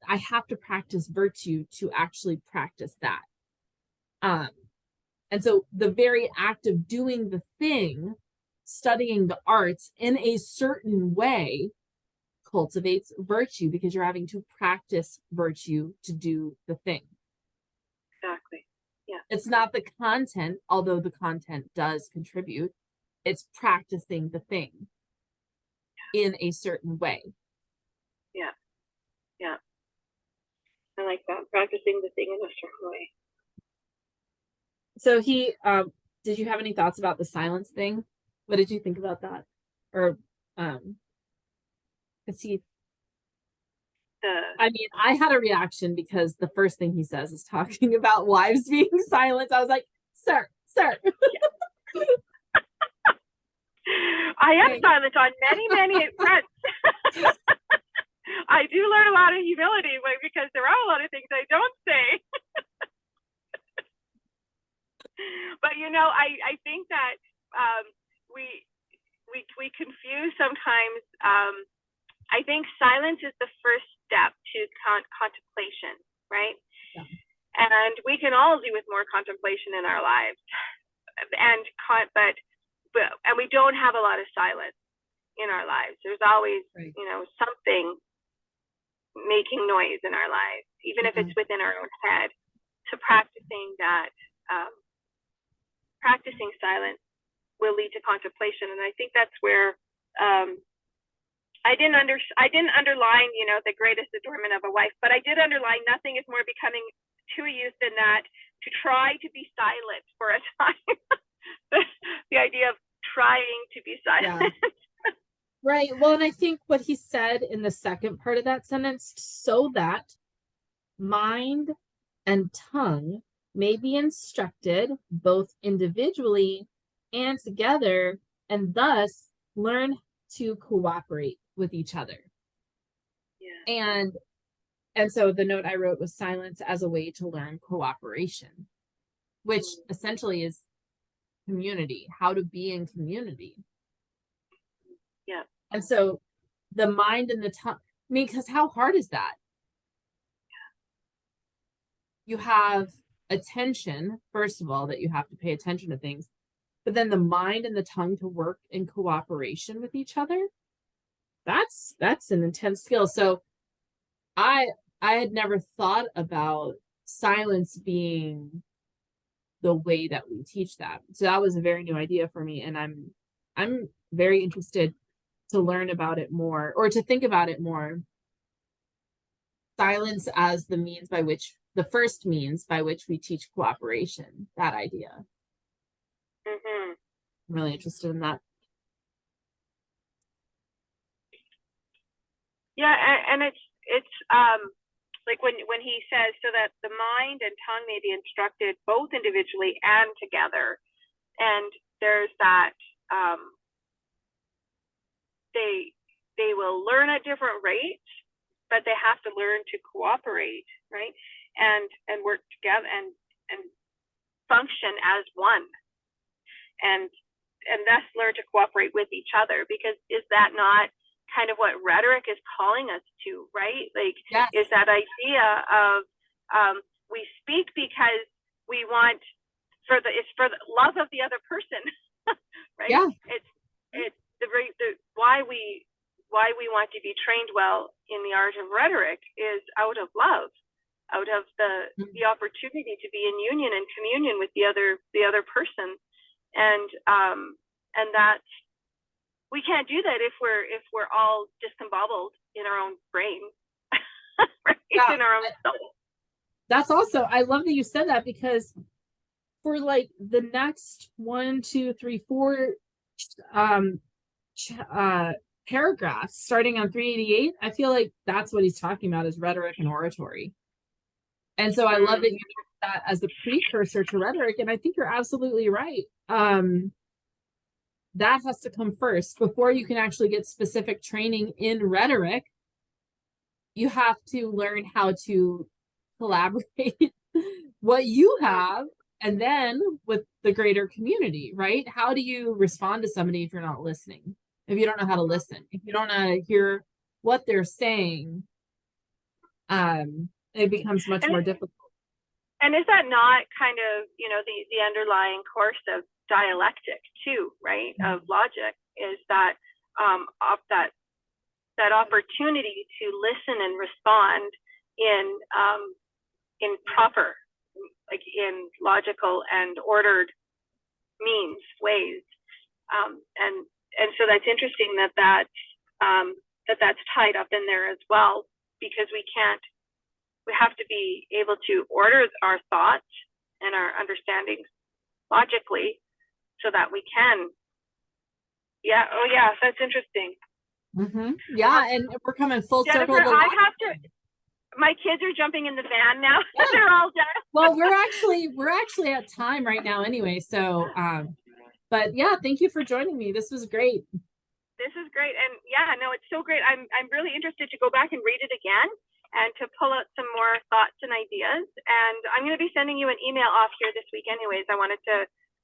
I have to practice virtue to actually practice that. And so the very act of doing the thing, studying the arts in a certain way, cultivates virtue, because you're having to practice virtue to do the thing. Exactly. Yeah. It's not the content, although the content does contribute. It's practicing the thing in a certain way. Yeah. Yeah. I like that. Practicing the thing in a certain way. So did you have any thoughts about the silence thing? What did you think about that? Or, I had a reaction because the first thing he says is talking about wives being silent. I was like, sir. I am silent on many fronts. I do learn a lot of humility because there are a lot of things I don't say. But I think that we confuse sometimes. I think silence is the first step to contemplation, right? Yeah. And we can all do with more contemplation in our lives, but we don't have a lot of silence in our lives. There's always, right. Something making noise in our lives, even if it's within our own head. So practicing that, practicing silence will lead to contemplation, and I think that's where I didn't underline, the greatest adornment of a wife, but I did underline nothing is more becoming to a youth than that to try to be silent for a time. the idea of trying to be silent. Yeah. Right. Well, and I think what he said in the second part of that sentence, so that mind and tongue may be instructed both individually and together, and thus learn to cooperate with each other. Yeah. And so the note I wrote was silence as a way to learn cooperation, which essentially is community, how to be in community. Yeah. And so the mind and the tongue, I mean, because how hard is that? You have attention, first of all, that you have to pay attention to things, but then the mind and the tongue to work in cooperation with each other. That's an intense skill. So I had never thought about silence being the way that we teach that. So that was a very new idea for me, and I'm very interested to learn about it more, or to think about it more. Silence as the first means by which we teach cooperation, that idea. Mm-hmm. I'm really interested in that. Yeah, and it's like when he says, so that the mind and tongue may be instructed both individually and together, and there's that they will learn at different rates, but they have to learn to cooperate, right? And work together and function as one, and thus learn to cooperate with each other. Because is that not kind of what rhetoric is calling us to, right? Like, yes. Is that idea of we speak because we want it's for the love of the other person, right? Yeah. It's why we want to be trained well in the art of rhetoric is out of love, out of the opportunity to be in union and communion with the other person, and that we can't do that if we're all discombobbled in our own brain, right? Yeah. In our own soul. That's also, I love that you said that, because for like the next 1, 2, 3, 4 paragraphs starting on 388, I feel like that's what he's talking about, is rhetoric and oratory. And so I love that you use that as the precursor to rhetoric, and I think you're absolutely right. That has to come first before you can actually get specific training in rhetoric. You have to learn how to collaborate what you have, and then with the greater community, right? How do you respond to somebody if you're not listening? If you don't know how to listen, if you don't know how to hear what they're saying, it becomes much more difficult. And is that not kind of, the underlying course of dialectic too, right? Of logic, is that that opportunity to listen and respond in proper, like in logical and ordered ways, and so that's interesting that's tied up in there as well, because we have to be able to order our thoughts and our understandings logically, so that we can. Yeah. Oh, yeah. That's interesting. Mm-hmm. Yeah, and we're coming full Jennifer, circle. I have to. My kids are jumping in the van now. Yeah. They're all done. Well, we're actually at time right now, anyway. So, but yeah, thank you for joining me. This was great. This is great, and yeah, no, it's so great. I'm really interested to go back and read it again, and to pull out some more thoughts and ideas. And I'm going to be sending you an email off here this week anyways. I wanted to